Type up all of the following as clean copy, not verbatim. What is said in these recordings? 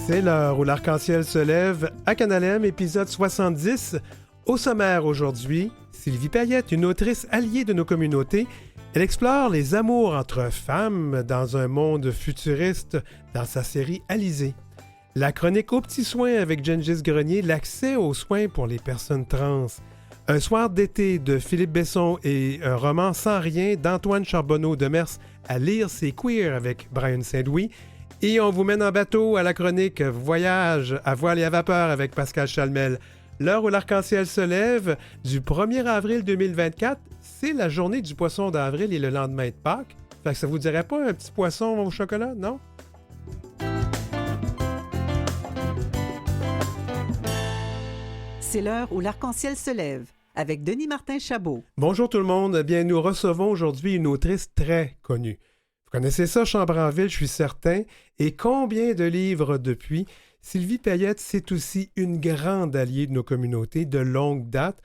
C'est l'heure où l'arc-en-ciel se lève à Canal M, épisode 70. Au sommaire aujourd'hui, Sylvie Payette, une autrice alliée de nos communautés. Elle explore les amours entre femmes dans un monde futuriste dans sa série Alizée. La chronique aux petits soins avec Gengis Grenier, l'accès aux soins pour les personnes trans. Un soir d'été de Philippe Besson et un roman sans rien d'Antoine Charbonneau de Mers à lire, c'est queer avec Brian Saint-Louis. Et on vous mène en bateau à la chronique Voyage à voile et à vapeur avec Pascal Chalmel. L'heure où l'arc-en-ciel se lève du 1er avril 2024, c'est la journée du poisson d'avril et le lendemain de Pâques. Fait que ça vous dirait pas un petit poisson au chocolat, non? C'est l'heure où l'arc-en-ciel se lève avec Denis Martin Chabot. Bonjour tout le monde. Bien, nous recevons aujourd'hui une autrice très connue. Vous connaissez ça, Chambranville, je suis certain. Et combien de livres depuis? Sylvie Payette, c'est aussi une grande alliée de nos communautés de longue date.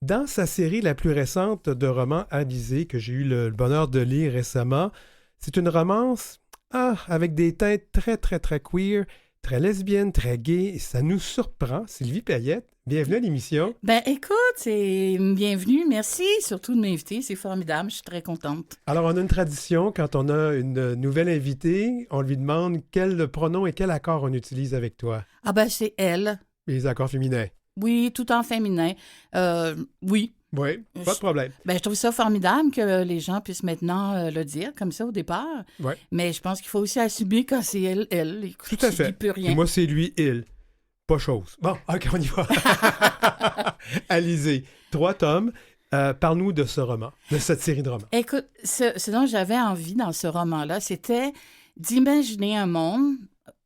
Dans sa série la plus récente de romans Alizée, que j'ai eu le bonheur de lire récemment, c'est une romance avec des teintes très, très, très queer, très lesbienne, très gay, et ça nous surprend. Sylvie Payette, bienvenue à l'émission. Ben écoute, c'est bienvenue, merci surtout de m'inviter, c'est formidable, je suis très contente. Alors, on a une tradition, quand on a une nouvelle invitée, on lui demande quel pronom et quel accord on utilise avec toi. Ah ben c'est elle. Les accords féminins. Oui, tout en féminin. Oui. Oui, pas de problème. Ben, je trouve ça formidable que les gens puissent maintenant le dire comme ça au départ. Oui. Mais je pense qu'il faut aussi assumer quand c'est elle. Écoute, tout à fait. Je dis plus rien. Et moi, c'est lui, il. Pas chose. Bon, OK, on y va. Alizée, 3 tomes. Parle-nous de ce roman, de cette série de romans. Écoute, ce dont j'avais envie dans ce roman-là, c'était d'imaginer un monde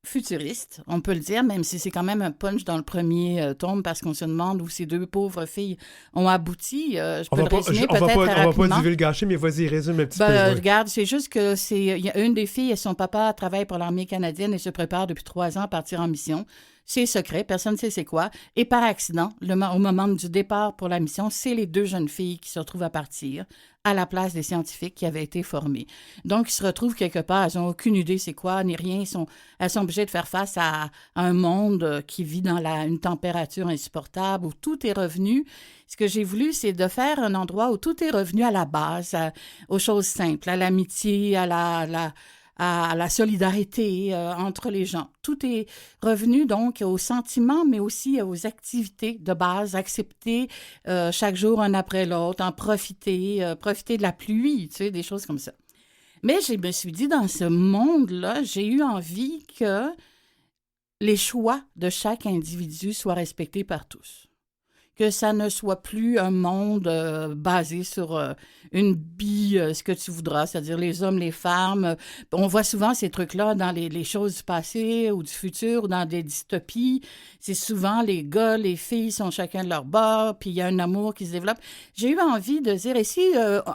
futuriste, on peut le dire, même si c'est quand même un punch dans le premier tome, parce qu'on se demande où ces deux pauvres filles ont abouti. Je peux le résumer peut-être très rapidement. On va pas divulgacher, mais vas-y, résume un petit peu. Oui. Regarde, c'est juste que il y a une des filles et son papa travaille pour l'armée canadienne et se prépare depuis 3 ans à partir en mission. C'est secret, personne ne sait c'est quoi. Et par accident, au moment du départ pour la mission, c'est les 2 jeunes filles qui se retrouvent à partir à la place des scientifiques qui avaient été formés. Donc, ils se retrouvent quelque part, elles n'ont aucune idée c'est quoi, ni rien. Elles sont obligées de faire face à un monde qui vit dans une température insupportable, où tout est revenu. Ce que j'ai voulu, c'est de faire un endroit où tout est revenu à la base, aux choses simples, à l'amitié, à la solidarité entre les gens. Tout est revenu donc aux sentiments, mais aussi aux activités de base, accepter chaque jour un après l'autre, en profiter de la pluie, tu sais, des choses comme ça. Mais je me suis dit, dans ce monde-là, j'ai eu envie que les choix de chaque individu soient respectés par tous. Que ça ne soit plus un monde basé sur ce que tu voudras, c'est-à-dire les hommes, les femmes. On voit souvent ces trucs-là dans les choses du passé ou du futur, ou dans des dystopies. C'est souvent les gars, les filles sont chacun de leur bord, puis il y a un amour qui se développe. J'ai eu envie de dire, et si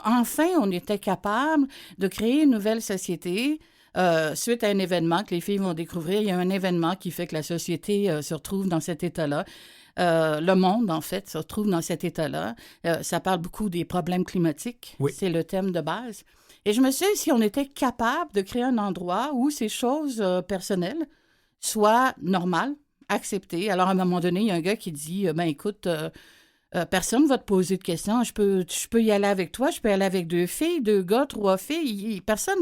enfin on était capable de créer une nouvelle société, suite à un événement que les filles vont découvrir, il y a un événement qui fait que la société se retrouve dans cet état-là. Le monde, en fait, se retrouve dans cet état-là. Ça parle beaucoup des problèmes climatiques. Oui. C'est le thème de base. Et je me suis dit, si on était capable de créer un endroit où ces choses personnelles soient normales, acceptées. Alors, à un moment donné, il y a un gars qui dit, écoute, personne ne va te poser de questions. Je peux y aller avec toi. Je peux y aller avec 2 filles, 2 gars, 3 filles. Personne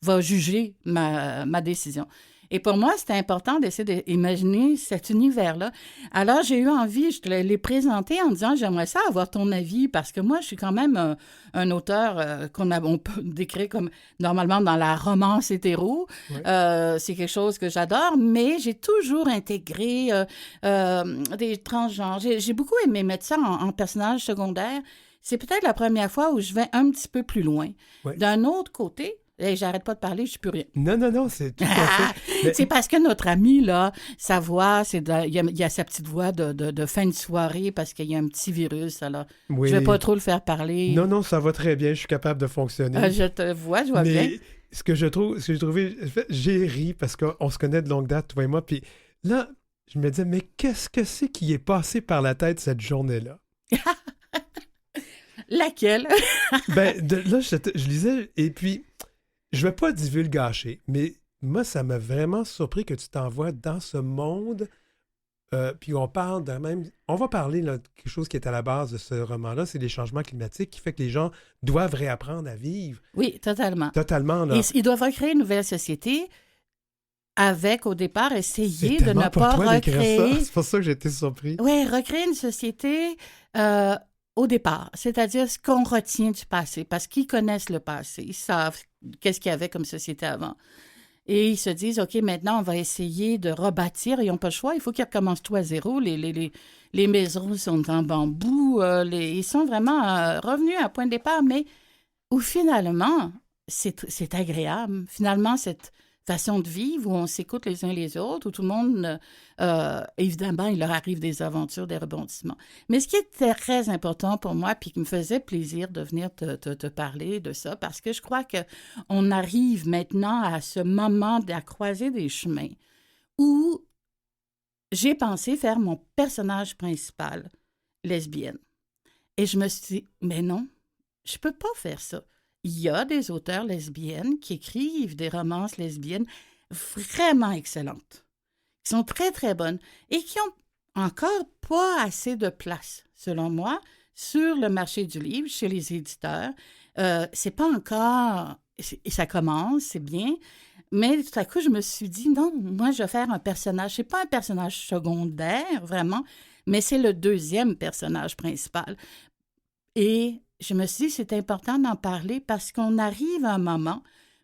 va juger ma décision. Et pour moi, c'était important d'essayer d'imaginer cet univers-là. Alors, j'ai eu envie, je te l'ai présenté en disant, j'aimerais ça avoir ton avis, parce que moi, je suis quand même un auteur on peut décrire comme normalement dans la romance hétéro. Oui. C'est quelque chose que j'adore, mais j'ai toujours intégré des transgenres. J'ai beaucoup aimé mettre ça en personnage secondaire. C'est peut-être la première fois où je vais un petit peu plus loin. Oui. D'un autre côté, hey, j'arrête pas de parler, je suis plus rien. Non, c'est tout à fait. Mais... C'est parce que notre ami, là, sa voix, il y a sa petite voix de fin de soirée parce qu'il y a un petit virus, alors oui. Je vais pas trop le faire parler. Non, ça va très bien, je suis capable de fonctionner. Je vois bien. Ce que j'ai trouvé, j'ai ri parce qu'on se connaît de longue date, toi et moi, puis là, je me disais, mais qu'est-ce que c'est qui est passé par la tête cette journée-là? Laquelle? Là, je lisais, et puis... Je ne vais pas divulgacher, mais moi, ça m'a vraiment surpris que tu t'envoies dans ce monde. Puis on parle de même. On va parler là, de quelque chose qui est à la base de ce roman-là, c'est les changements climatiques qui fait que les gens doivent réapprendre à vivre. Oui, totalement. Totalement, là. Ils doivent recréer une nouvelle société avec, au départ, essayer C'est de ne tellement pour pas toi d'écrire recréer... ça. C'est pour ça que j'ai été surpris. Oui, recréer une société au départ, c'est-à-dire ce qu'on retient du passé, parce qu'ils connaissent le passé, ils savent qu'est-ce qu'il y avait comme société avant. Et ils se disent, OK, maintenant, on va essayer de rebâtir. Ils n'ont pas le choix. Il faut qu'ils recommencent tout à zéro. Les maisons sont en bambou. Ils sont vraiment revenus à point de départ, mais où finalement, c'est agréable. Finalement, cette façon de vivre où on s'écoute les uns les autres, où tout le monde, évidemment, il leur arrive des aventures, des rebondissements. Mais ce qui était très important pour moi, puis qui me faisait plaisir de venir te parler de ça, parce que je crois qu'on arrive maintenant à ce moment de la croisée des chemins où j'ai pensé faire mon personnage principal lesbienne. Et je me suis dit, mais non, je peux pas faire ça. Il y a des auteurs lesbiennes qui écrivent des romances lesbiennes vraiment excellentes, qui sont très, très bonnes et qui ont encore pas assez de place, selon moi, sur le marché du livre, chez les éditeurs. C'est pas encore... Ça commence, c'est bien, mais tout à coup, je me suis dit, non, moi, je vais faire un personnage. C'est pas un personnage secondaire, vraiment, mais c'est le deuxième personnage principal. Et je me suis dit, c'est important d'en parler parce qu'on arrive à un moment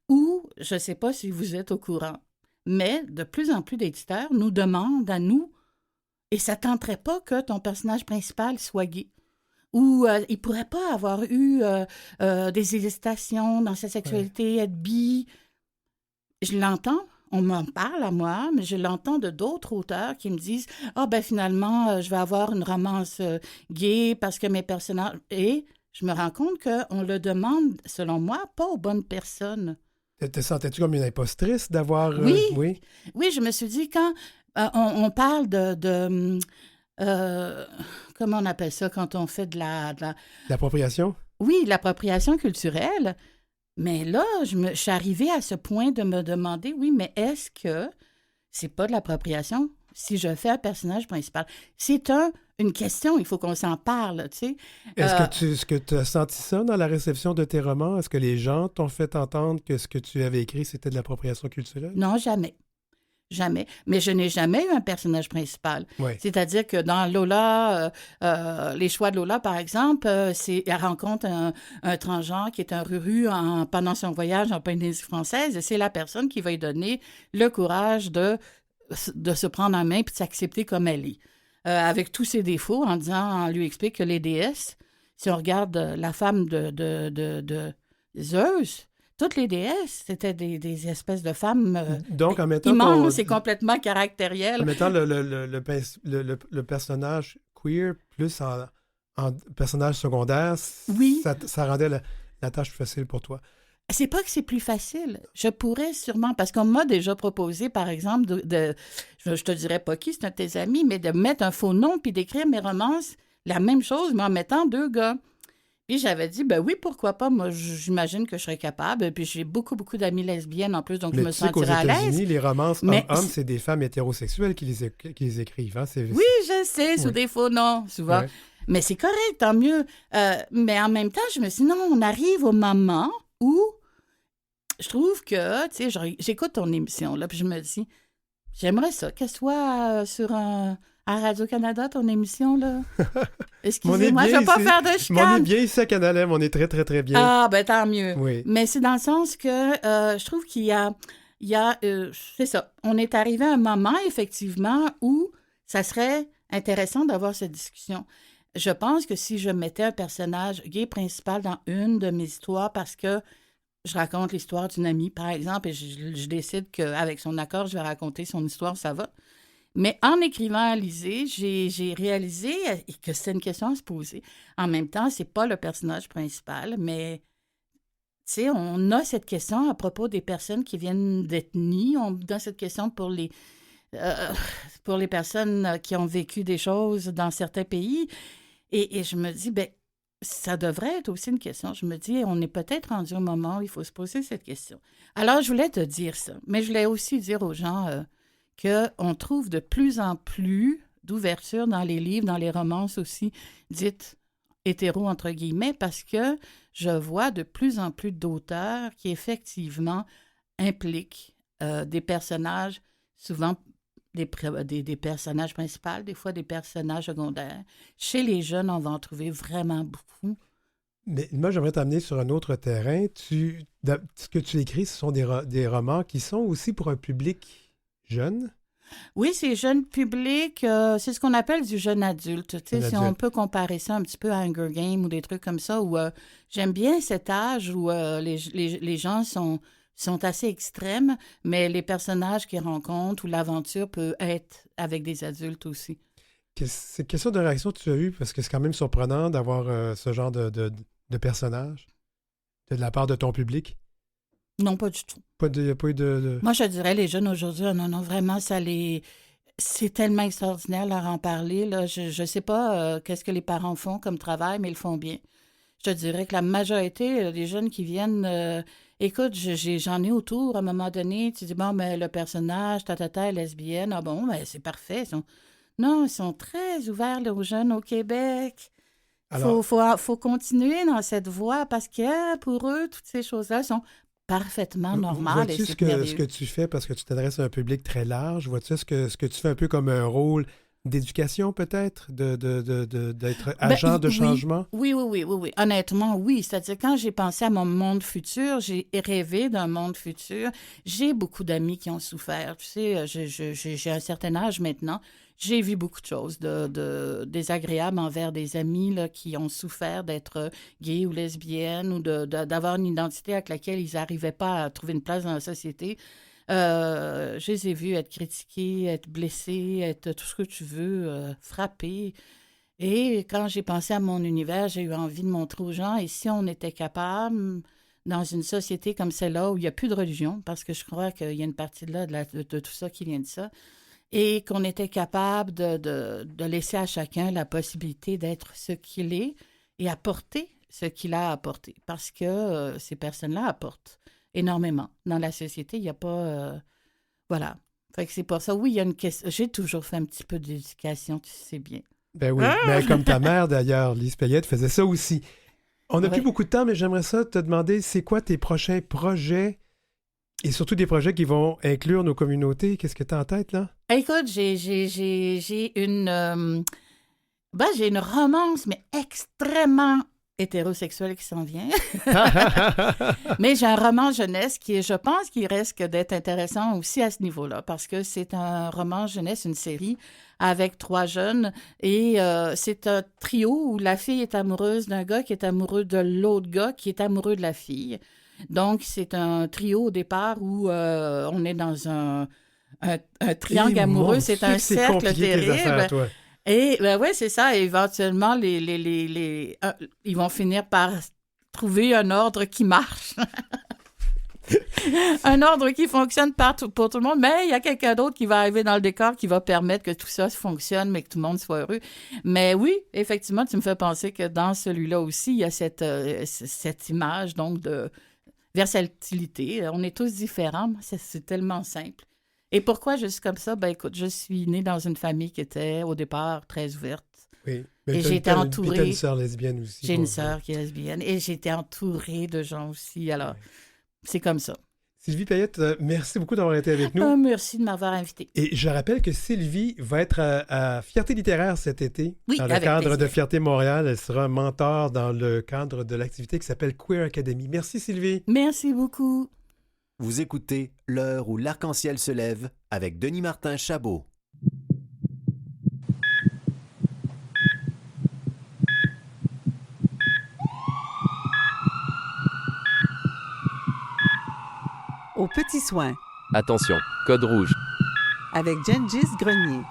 où, je ne sais pas si vous êtes au courant, mais de plus en plus d'éditeurs nous demandent à nous, et ça ne tenterait pas que ton personnage principal soit gay, ou il ne pourrait pas avoir eu des hésitations dans sa sexualité, être bi. Je l'entends, on m'en parle à moi, mais je l'entends de d'autres auteurs qui me disent « Ah, ben finalement, je vais avoir une romance gay parce que mes personnages... » Et je me rends compte qu'on le demande, selon moi, pas aux bonnes personnes. Te sentais-tu comme une impostrice d'avoir... Oui, je me suis dit, quand on parle de comment on appelle ça quand on fait de la... L'appropriation? Oui, l'appropriation culturelle. Mais là, je suis arrivée à ce point de me demander, oui, mais est-ce que c'est pas de l'appropriation si je fais un personnage principal? C'est une question, il faut qu'on s'en parle, tu sais. Est-ce que tu as senti ça dans la réception de tes romans? Est-ce que les gens t'ont fait entendre que ce que tu avais écrit, c'était de l'appropriation culturelle? Non, jamais. Jamais. Mais je n'ai jamais eu un personnage principal. Oui. C'est-à-dire que dans Lola, les choix de Lola, par exemple, elle rencontre un transgenre qui est un ruru pendant son voyage en Polynésie française et c'est la personne qui va lui donner le courage de se prendre en main et de s'accepter comme elle est. Avec tous ses défauts, on lui explique que les déesses, si on regarde la femme de Zeus, toutes les déesses, c'était des espèces de femmes donc, en mettant immenses et complètement caractérielles. En mettant le personnage queer plus en personnage secondaire, oui. ça rendait la tâche plus facile pour toi. C'est pas que c'est plus facile. Je pourrais sûrement, parce qu'on m'a déjà proposé, par exemple, je te dirais pas qui, c'est un de tes amis, mais de mettre un faux nom puis d'écrire mes romances, la même chose, mais en mettant 2 gars. Puis j'avais dit, ben oui, pourquoi pas, moi j'imagine que je serais capable, puis j'ai beaucoup d'amies lesbiennes en plus, donc mais je me sentirais à l'aise. Mais tu sais qu'aux États-Unis, les romances hommes-hommes, c'est des femmes hétérosexuelles qui les écrivent. Hein? Oui, je sais, sous des faux noms, souvent. Ouais. Mais c'est correct, tant mieux. Mais en même temps, je me suis dit, non, on arrive au moment où je trouve que, tu sais, j'écoute ton émission, là, puis je me dis, j'aimerais ça, qu'elle soit sur à Radio-Canada, ton émission, là. Excusez-moi, je ne vais pas faire de chicane. On est bien ici à Canal M, on est très, très, très bien. Ah, ben tant mieux. Oui. Mais c'est dans le sens que je trouve qu'il y a c'est ça, on est arrivé à un moment, effectivement, où ça serait intéressant d'avoir cette discussion. Je pense que si je mettais un personnage gay principal dans une de mes histoires, parce que je raconte l'histoire d'une amie, par exemple, et je décide qu'avec son accord, je vais raconter son histoire, ça va. Mais en écrivant Alizée, j'ai réalisé que c'est une question à se poser. En même temps, c'est pas le personnage principal, mais tu sais, on a cette question à propos des personnes qui viennent d'ethnie. On a cette question pour les personnes qui ont vécu des choses dans certains pays. Et je me dis, ben ça devrait être aussi une question. Je me dis, on est peut-être rendu au moment où il faut se poser cette question. Alors, je voulais te dire ça, mais je voulais aussi dire aux gens qu'on trouve de plus en plus d'ouverture dans les livres, dans les romances aussi, dites hétéro, entre guillemets, parce que je vois de plus en plus d'auteurs qui, effectivement, impliquent des personnages, souvent des personnages principaux, des fois des personnages secondaires. Chez les jeunes, on va en trouver vraiment beaucoup. Mais moi, j'aimerais t'amener sur un autre terrain. Ce que tu écris, ce sont des romans qui sont aussi pour un public jeune. Oui, c'est jeune public, c'est ce qu'on appelle du jeune adulte. Tu sais, si on peut comparer ça un petit peu à Hunger Games ou des trucs comme ça, où j'aime bien cet âge où les gens sont assez extrêmes, mais les personnages qu'ils rencontrent ou l'aventure peut être avec des adultes aussi. Quelle sorte de réaction tu as eue? Parce que c'est quand même surprenant d'avoir ce genre de personnage de la part de ton public. Non, pas du tout. Il n'y a pas eu de... Moi, je dirais, les jeunes aujourd'hui, non, vraiment, c'est tellement extraordinaire leur en parler. Là. Je sais pas qu'est-ce que les parents font comme travail, mais ils le font bien. Je te dirais que la majorité des jeunes qui viennent... écoute, j'en ai autour, à un moment donné, tu dis, bon, mais le personnage, est lesbienne, ah bon, ben c'est parfait. Non, ils sont très ouverts, là, aux jeunes au Québec. Il faut continuer dans cette voie parce que pour eux, toutes ces choses-là sont parfaitement normales. Vois-tu ce que tu fais parce que tu t'adresses à un public très large? Vois-tu ce que tu fais un peu comme un rôle d'éducation peut-être, d'être agent de changement? Oui. Honnêtement, oui. C'est-à-dire, quand j'ai pensé à mon monde futur, j'ai rêvé d'un monde futur. J'ai beaucoup d'amis qui ont souffert. Tu sais, j'ai un certain âge maintenant. J'ai vu beaucoup de choses désagréables envers des amis là, qui ont souffert d'être gays ou lesbiennes ou d'avoir une identité avec laquelle ils n'arrivaient pas à trouver une place dans la société. Je les ai vus être critiqués, être blessés, être tout ce que tu veux, frappés. Et quand j'ai pensé à mon univers, j'ai eu envie de montrer aux gens, et si on était capable, dans une société comme celle-là, où il n'y a plus de religion, parce que je crois qu'il y a une partie de tout ça qui vient de ça, et qu'on était capable de laisser à chacun la possibilité d'être ce qu'il est et apporter ce qu'il a apporté. Parce que ces personnes-là apportent énormément. Dans la société, il n'y a pas... voilà. Fait que c'est pour ça. Oui, il y a une question. J'ai toujours fait un petit peu d'éducation, tu sais bien. Ben oui, mais comme ta mère, d'ailleurs, Lise Payette, faisait ça aussi. On n'a plus beaucoup de temps, mais j'aimerais ça te demander, c'est quoi tes prochains projets et surtout des projets qui vont inclure nos communautés? Qu'est-ce que tu as en tête, là? Écoute, j'ai une romance, mais extrêmement hétérosexuelle qui s'en vient. Mais j'ai un roman jeunesse qui, je pense, qui risque d'être intéressant aussi à ce niveau-là, parce que c'est un roman jeunesse, une série avec 3 jeunes, et c'est un trio où la fille est amoureuse d'un gars qui est amoureux de l'autre gars qui est amoureux de la fille. Donc, c'est un trio au départ où on est dans un triangle amoureux, c'est un cercle terrible. Affaires, toi. Et ben ouais, c'est ça. Et éventuellement, ils vont finir par trouver un ordre qui marche. Un ordre qui fonctionne pour tout le monde, mais il y a quelqu'un d'autre qui va arriver dans le décor qui va permettre que tout ça fonctionne, mais que tout le monde soit heureux. Mais oui, effectivement, tu me fais penser que dans celui-là aussi, il y a cette image donc de versatilité. On est tous différents. C'est tellement simple. Et pourquoi je suis comme ça? Ben écoute, je suis née dans une famille qui était au départ très ouverte. Oui, mais et j'ai été entourée. Tu as une sœur lesbienne aussi. J'ai une sœur qui est lesbienne et j'ai été entourée de gens aussi. Alors, c'est comme ça. Sylvie Payette, merci beaucoup d'avoir été avec nous. Merci de m'avoir invitée. Et je rappelle que Sylvie va être à Fierté littéraire cet été. Oui, dans le cadre plaisir. de Fierté Montréal. Elle sera mentor dans le cadre de l'activité qui s'appelle Queer Academy. Merci Sylvie. Merci beaucoup. Vous écoutez L'heure où l'arc-en-ciel se lève avec Denis Martin Chabot. Aux petits soins, Attention, code rouge. avec Gengis Grenier.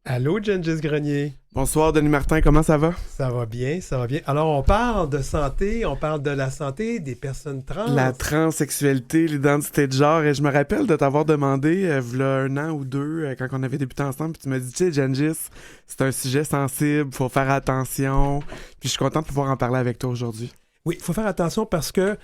Allô, Gengis Grenier. Bonsoir Denis Martin, comment ça va? Ça va bien, ça va bien. Alors, on parle de santé, on parle de la santé des personnes trans. La transsexualité, l'identité de genre, et je me rappelle de t'avoir demandé, v'là 1 an ou 2, quand on avait débuté ensemble, puis tu m'as dit, tu sais, Gengis, c'est un sujet sensible, faut faire attention, puis je suis content de pouvoir en parler avec toi aujourd'hui. Oui, il faut faire attention parce que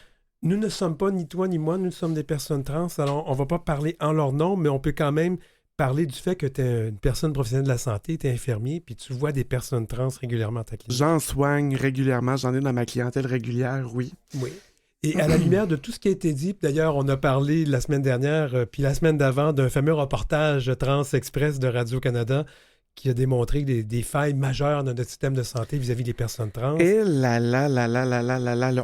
nous ne sommes pas, ni toi ni moi, nous sommes des personnes trans, alors on ne va pas parler en leur nom, mais on peut quand même parler du fait que tu es une personne professionnelle de la santé, tu es infirmier, puis tu vois des personnes trans régulièrement à ta clinique. J'en soigne régulièrement, j'en ai dans ma clientèle régulière, oui. Oui. Et à la lumière de tout ce qui a été dit, d'ailleurs, on a parlé la semaine dernière, puis la semaine d'avant, d'un fameux reportage Trans Express de Radio-Canada qui a démontré des failles majeures dans notre système de santé vis-à-vis des personnes trans. Et là,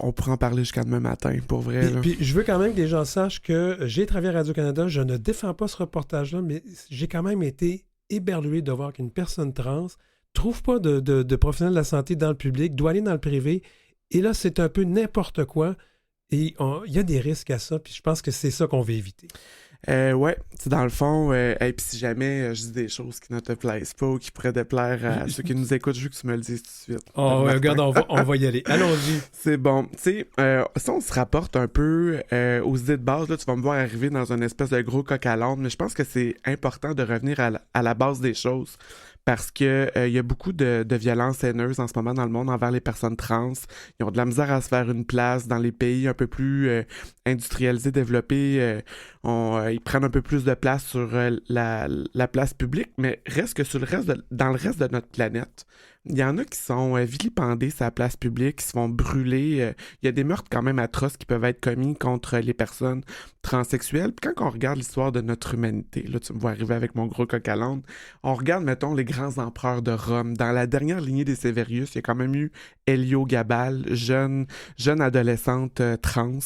on pourra en parler jusqu'à demain matin, pour vrai. Puis je veux quand même que les gens sachent que j'ai travaillé à Radio-Canada, je ne défends pas ce reportage-là, mais j'ai quand même été éberlué de voir qu'une personne trans trouve pas de professionnel de la santé dans le public, doit aller dans le privé, et là, c'est un peu n'importe quoi, et il y a des risques à ça, puis je pense que c'est ça qu'on veut éviter. Ouais, tu dans le fond, et puis si jamais je dis des choses qui ne te plaisent pas ou qui pourraient déplaire à ceux qui nous écoutent, je veux que tu me le dises tout de suite. Oh, ouais, regarde, on va y aller. Allons-y. C'est bon. Tu sais, si on se rapporte un peu aux idées de base, là, tu vas me voir arriver dans une espèce de gros coq à l'âne, mais je pense que c'est important de revenir à la base des choses. Parce que y a beaucoup de violences haineuses en ce moment dans le monde envers les personnes trans. Ils ont de la misère à se faire une place dans les pays un peu plus industrialisés, développés. Ils prennent un peu plus de place sur la place publique, mais reste que dans le reste de notre planète, il y en a qui sont vilipendés sur la place publique, qui se font brûler. Il y a des meurtres quand même atroces qui peuvent être commis contre les personnes transsexuelles. Puis quand on regarde l'histoire de notre humanité, là tu me vois arriver avec mon gros coq à l'âne, on regarde, mettons, les grands empereurs de Rome. Dans la dernière lignée des Sévérius, il y a quand même eu Héliogabale, jeune adolescente trans,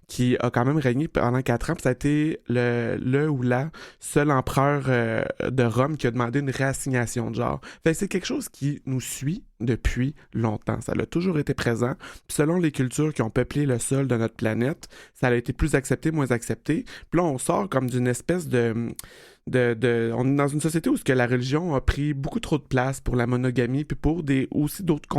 qui a quand même régné pendant 4 ans. Puis ça a été le ou la seul empereur de Rome qui a demandé une réassignation de genre. Fait que c'est quelque chose qui nous suit depuis longtemps. Ça a toujours été présent. Puis selon les cultures qui ont peuplé le sol de notre planète, ça a été plus accepté, moins accepté. Puis là, on sort comme d'une espèce on est dans une société où ce que la religion a pris beaucoup trop de place pour la monogamie, puis pour aussi d'autres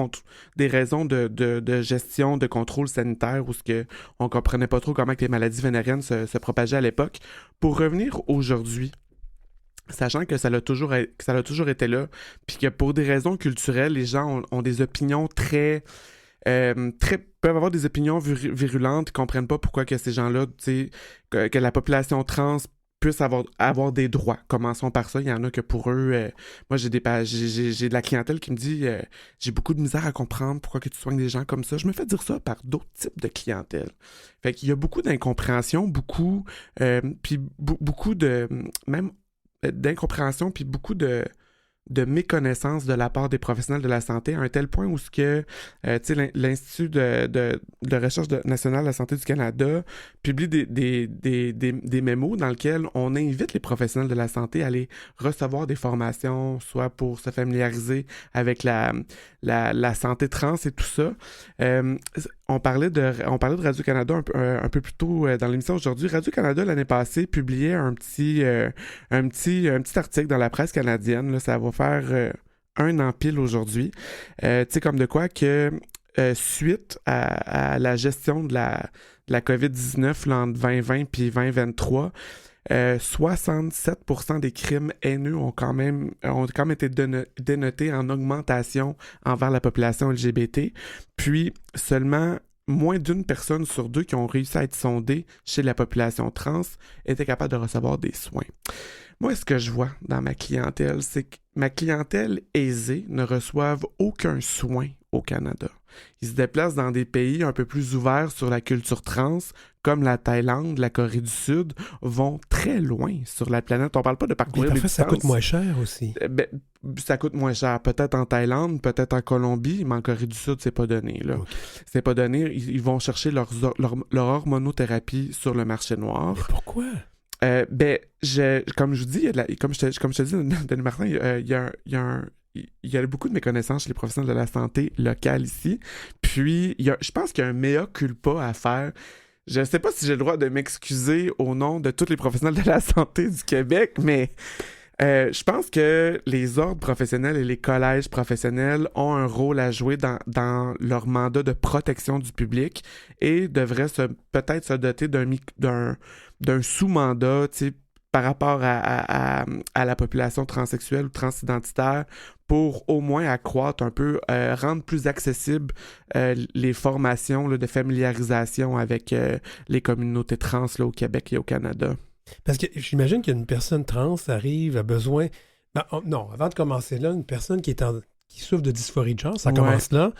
des raisons de gestion, de contrôle sanitaire, où ce que on comprenait pas trop comment que les maladies vénériennes se propageaient à l'époque. Pour revenir aujourd'hui, sachant que ça a toujours été là, puis que pour des raisons culturelles, les gens ont des opinions peuvent avoir des opinions virulentes, ils comprennent pas pourquoi que ces gens-là, tu sais, que la population trans puisse avoir des droits. Commençons par ça. Il y en a que pour eux, moi j'ai de la clientèle qui me dit j'ai beaucoup de misère à comprendre pourquoi que tu soignes des gens comme ça. Je me fais dire ça par d'autres types de clientèle. Fait qu'il y a beaucoup d'incompréhension, puis beaucoup de même d'incompréhension, puis beaucoup de méconnaissance de la part des professionnels de la santé, à un tel point où l'Institut de recherche nationale de la santé du Canada publie des mémos dans lesquels on invite les professionnels de la santé à aller recevoir des formations, soit pour se familiariser avec la santé trans et tout ça. On parlait de Radio-Canada un peu plus tôt dans l'émission aujourd'hui. Radio-Canada, l'année passée, publiait un petit article dans la presse canadienne. Là, ça va faire 1 an pile aujourd'hui. Tu sais, comme de quoi que suite à la gestion de la COVID-19 là, entre 2020 puis 2023, 67% des crimes haineux ont quand même été dénotés en augmentation envers la population LGBT. Puis seulement moins d'1 personne sur 2 qui ont réussi à être sondées chez la population trans étaient capables de recevoir des soins. Moi, ce que je vois dans ma clientèle, c'est que ma clientèle aisée ne reçoive aucun soin au Canada. Ils se déplacent dans des pays un peu plus ouverts sur la culture trans, comme la Thaïlande, la Corée du Sud, vont très loin sur la planète. On parle pas de parcourir des distances. Ça coûte moins cher aussi. Ça coûte moins cher. Peut-être en Thaïlande, peut-être en Colombie, mais en Corée du Sud, c'est pas donné. Là. Okay. C'est pas donné. Ils vont chercher leur hormonothérapie sur le marché noir. Mais pourquoi? Comme je vous dis, comme je te dis, Denis Martin, il y a beaucoup de méconnaissances chez les professionnels de la santé locale ici. Puis, je pense qu'il y a un mea culpa à faire. Je ne sais pas si j'ai le droit de m'excuser au nom de tous les professionnels de la santé du Québec, mais Je pense que les ordres professionnels et les collèges professionnels ont un rôle à jouer dans leur mandat de protection du public et devraient peut-être se doter d'un sous-mandat, tu sais, par rapport à la population transsexuelle ou transidentitaire pour au moins accroître un peu, rendre plus accessibles les formations là, de familiarisation avec les communautés trans là, au Québec et au Canada. Parce que j'imagine qu'une personne trans arrive, a besoin... non, avant de commencer là, une personne qui souffre de dysphorie de genre, ça commence là,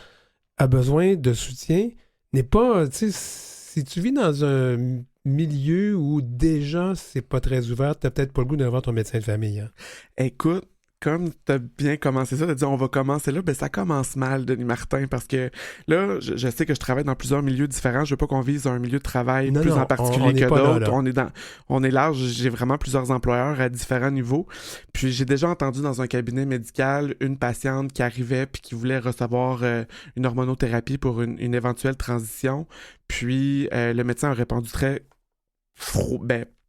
a besoin de soutien, n'est pas... Tu sais, si tu vis dans un milieu où déjà c'est pas très ouvert, t'as peut-être pas le goût d'aller voir ton médecin de famille. Hein? Écoute, comme tu as bien commencé ça, tu as dit on va commencer là, ben ça commence mal, Denis Martin, parce que là, je sais que je travaille dans plusieurs milieux différents, je veux pas qu'on vise un milieu de travail en particulier que d'autres. On est large, j'ai vraiment plusieurs employeurs à différents niveaux. Puis j'ai déjà entendu dans un cabinet médical une patiente qui arrivait puis qui voulait recevoir une hormonothérapie pour une éventuelle transition. Puis le médecin a répondu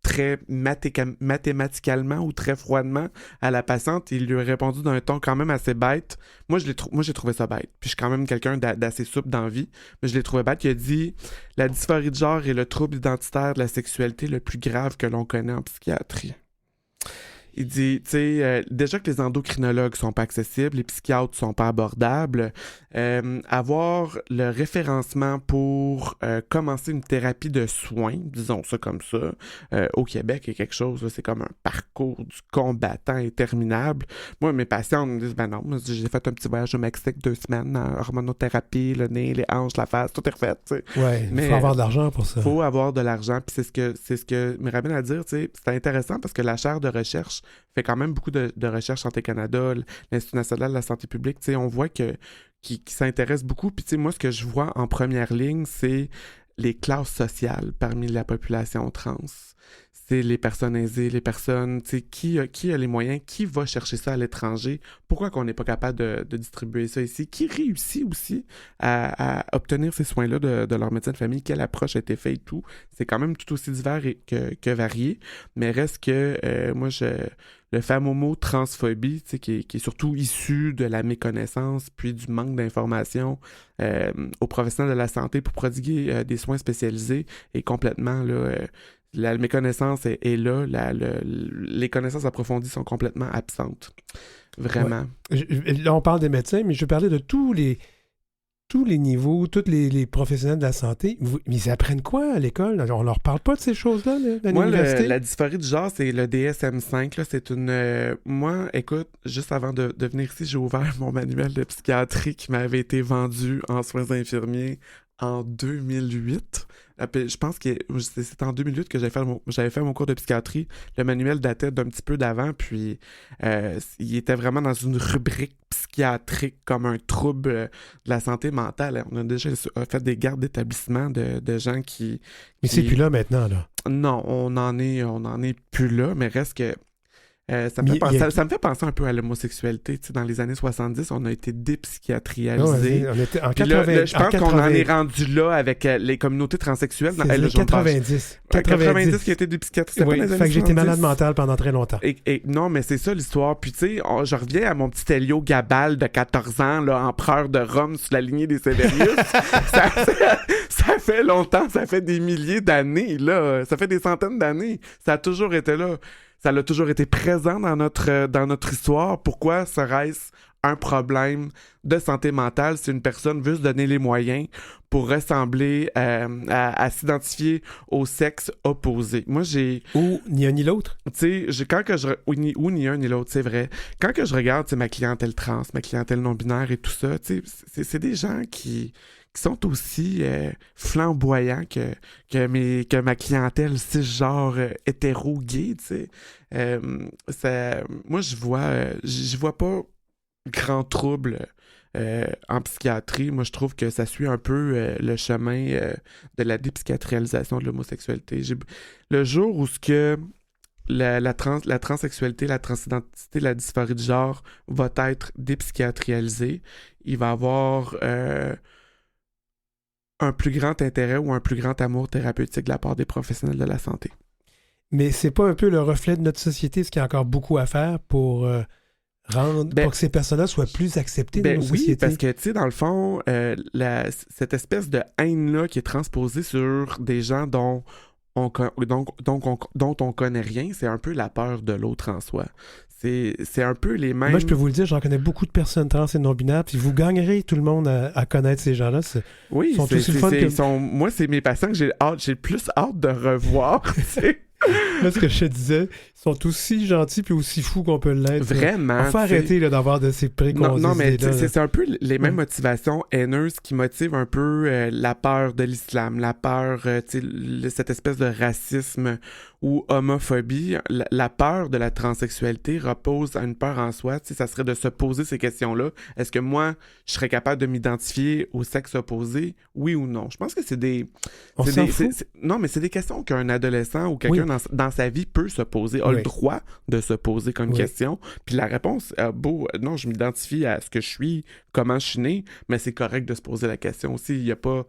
très mathématicalement ou très froidement à la patiente. Il lui a répondu d'un ton quand même assez bête. Moi, j'ai trouvé ça bête. Puis je suis quand même quelqu'un d'assez souple dans la vie, mais je l'ai trouvé bête. Il a dit « La dysphorie de genre est le trouble identitaire de la sexualité le plus grave que l'on connaît en psychiatrie. » Il dit, tu sais, déjà que les endocrinologues sont pas accessibles, les psychiatres sont pas abordables, avoir le référencement pour commencer une thérapie de soins, disons ça comme ça, au Québec est quelque chose, là, c'est comme un parcours du combattant interminable. Moi, mes patients me disent, ben non, j'ai fait un petit voyage au Mexique 2 semaines en hormonothérapie, le nez, les hanches, la face, tout est refait, tu sais. Ouais, il faut avoir de l'argent pour ça. Il faut avoir de l'argent, puis c'est ce que me ramène à dire, tu sais, c'est intéressant parce que la chaire de recherche fait quand même beaucoup de recherches Santé Canada, l'Institut national de la santé publique, tu sais, on voit qui s'intéresse beaucoup, puis tu sais, moi, ce que je vois en première ligne, c'est les classes sociales parmi la population trans. C'est les personnes aisées, les personnes, tu sais, qui a les moyens, qui va chercher ça à l'étranger, pourquoi qu'on n'est pas capable de distribuer ça ici, qui réussit aussi à obtenir ces soins-là de leur médecin de famille, quelle approche a été faite et tout. C'est quand même tout aussi divers que varié, mais reste que moi, le fameux mot transphobie, tu sais, qui est surtout issu de la méconnaissance puis du manque d'information aux professionnels de la santé pour prodiguer des soins spécialisés est complètement là. La méconnaissance est là, les connaissances approfondies sont complètement absentes. Vraiment. Ouais. Là, on parle des médecins, mais je vais parler de tous les niveaux, tous les professionnels de la santé. Mais ils apprennent quoi à l'école? On leur parle pas de ces choses-là, à l'université? Moi, la dysphorie du genre, c'est le DSM-5. Là, c'est une... moi, écoute, juste avant de venir ici, j'ai ouvert mon manuel de psychiatrie qui m'avait été vendu en soins infirmiers en 2008. Je pense que c'était en 2008 que j'avais fait mon cours de psychiatrie. Le manuel datait d'un petit peu d'avant, puis il était vraiment dans une rubrique psychiatrique comme un trouble de la santé mentale. On a déjà fait des gardes d'établissement de gens qui... Mais c'est plus là maintenant, là. Non, on en est plus là, mais reste que... ça me fait penser un peu à l'homosexualité. Tu sais, dans les années 70, on a été dépsychiatrialisés. On était en 80, là, je pense qu'on en est rendu là avec les communautés transsexuelles. C'est les 90. 90 qui a été dépsychiatrisé. Oui, fait que j'ai été malade mental pendant très longtemps. Et non, mais c'est ça l'histoire. Puis tu sais, je reviens à mon petit Elio Gabal de 14 ans, là, empereur de Rome sous la lignée des Sévérius. ça fait longtemps, ça fait des milliers d'années, là. Ça fait des centaines d'années. Ça a toujours été là. Ça a toujours été présent dans notre histoire. Pourquoi serait-ce un problème de santé mentale si une personne veut se donner les moyens pour ressembler à s'identifier au sexe opposé? Moi, Ou ni un ni l'autre? Tu sais, ni un ni l'autre, c'est vrai. Quand que je regarde ma clientèle trans, ma clientèle non-binaire et tout ça, tu sais, c'est des gens qui sont aussi flamboyants que ma clientèle cisgenre hétéro-gay, tu sais. Moi, je vois pas grand trouble en psychiatrie. Moi, je trouve que ça suit un peu le chemin de la dépsychiatrialisation de l'homosexualité. Le jour où la transsexualité, la transidentité, la dysphorie de genre va être dépsychiatrialisée, il va avoir... un plus grand intérêt ou un plus grand amour thérapeutique de la part des professionnels de la santé. Mais c'est pas un peu le reflet de notre société, ce qu'il y a encore beaucoup à faire pour pour que ces personnes-là soient plus acceptées dans nos oui, sociétés? parce que, tu sais, dans le fond, cette espèce de haine-là qui est transposée sur des gens dont on connaît rien, c'est un peu la peur de l'autre en soi. C'est un peu les mêmes... Moi, je peux vous le dire, j'en connais beaucoup de personnes trans et non-binaires, puis vous gagnerez tout le monde à connaître ces gens-là. Oui, sont aussi le fun que... moi, c'est mes patients que j'ai le plus hâte de revoir, tu sais. Là, ce que je te disais, ils sont aussi gentils puis aussi fous qu'on peut l'être. Vraiment. Il faut arrêter là, d'avoir de ces préconçus. Non, mais c'est un peu les mêmes motivations haineuses qui motivent un peu la peur de l'islam, la peur, cette espèce de racisme ou homophobie. La peur de la transsexualité repose à une peur en soi. Ça serait de se poser ces questions-là. Est-ce que moi, je serais capable de m'identifier au sexe opposé, oui ou non? Je pense que c'est des... Non, mais c'est des questions qu'un adolescent ou quelqu'un dans sa vie peut se poser, a le droit de se poser comme question. Puis la réponse, non, je m'identifie à ce que je suis, comment je suis né, mais c'est correct de se poser la question aussi. Il n'y a pas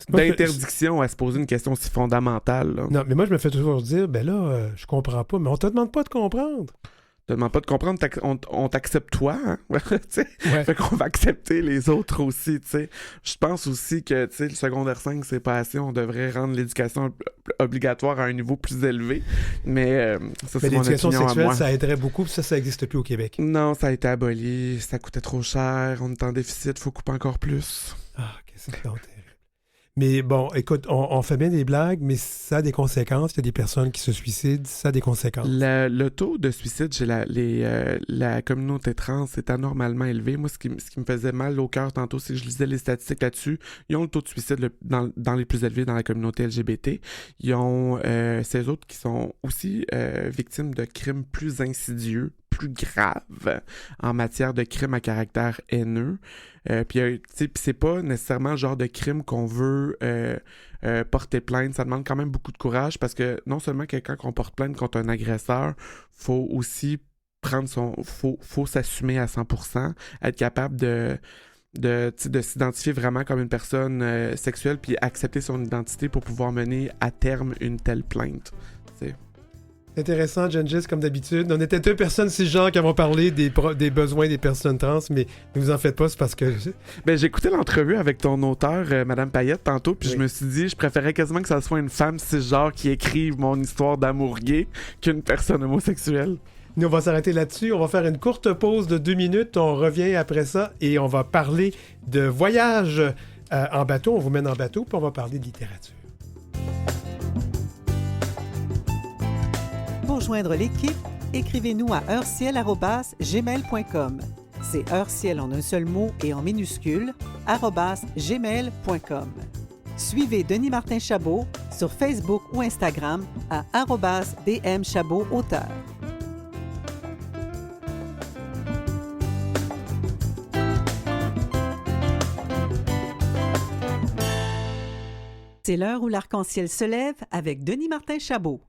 d'interdiction à se poser une question aussi fondamentale. Là. Non, mais moi, je me fais toujours dire, ben là, je comprends pas, mais on te demande pas de comprendre. Te demande pas de comprendre, on t'accepte toi, hein? Fait qu'on va accepter les autres aussi, tu sais. Je pense aussi que, tu sais, le secondaire 5, c'est pas assez, on devrait rendre l'éducation obligatoire à un niveau plus élevé, mais ça, c'est mon l'éducation opinion sexuelle, à moi. ça aiderait beaucoup, puis ça n'existe plus au Québec. Non, ça a été aboli, ça coûtait trop cher, on est en déficit, faut couper encore plus. Ah, qu'est-ce que c'est terrible. Mais bon, écoute, on fait bien des blagues, mais ça a des conséquences. Il y a des personnes qui se suicident, ça a des conséquences. Le taux de suicide chez la communauté trans est anormalement élevé. Moi, ce qui me faisait mal au cœur tantôt, c'est que je lisais les statistiques là-dessus. Ils ont le taux de suicide dans les plus élevés dans la communauté LGBT. Ils ont ces autres qui sont aussi victimes de crimes plus insidieux, plus graves en matière de crimes à caractère haineux. Puis c'est pas nécessairement le genre de crime qu'on veut porter plainte. Ça demande quand même beaucoup de courage parce que non seulement quelqu'un qu'on porte plainte contre un agresseur, faut aussi faut s'assumer à 100%, être capable de s'identifier vraiment comme une personne sexuelle puis accepter son identité pour pouvoir mener à terme une telle plainte. T'sais. Intéressant, Gengis, comme d'habitude. On était deux personnes cisgenres qui avons parlé des besoins des personnes trans, mais ne vous en faites pas, c'est parce que... J'ai écouté l'entrevue avec ton auteur, Madame Payette, tantôt, puis je me suis dit, je préférais quasiment que ça soit une femme cisgenre qui écrive mon histoire d'amour gay qu'une personne homosexuelle. Nous, on va s'arrêter là-dessus. On va faire une courte pause de 2 minutes. On revient après ça et on va parler de voyage en bateau. On vous mène en bateau, puis on va parler de littérature. Pour joindre l'équipe, écrivez-nous à heureciel@gmail.com. C'est heureciel en un seul mot et en minuscule, @gmail.com. Suivez Denis Martin Chabot sur Facebook ou Instagram à @dmchabotauteur. C'est l'heure où l'arc-en-ciel se lève avec Denis Martin Chabot.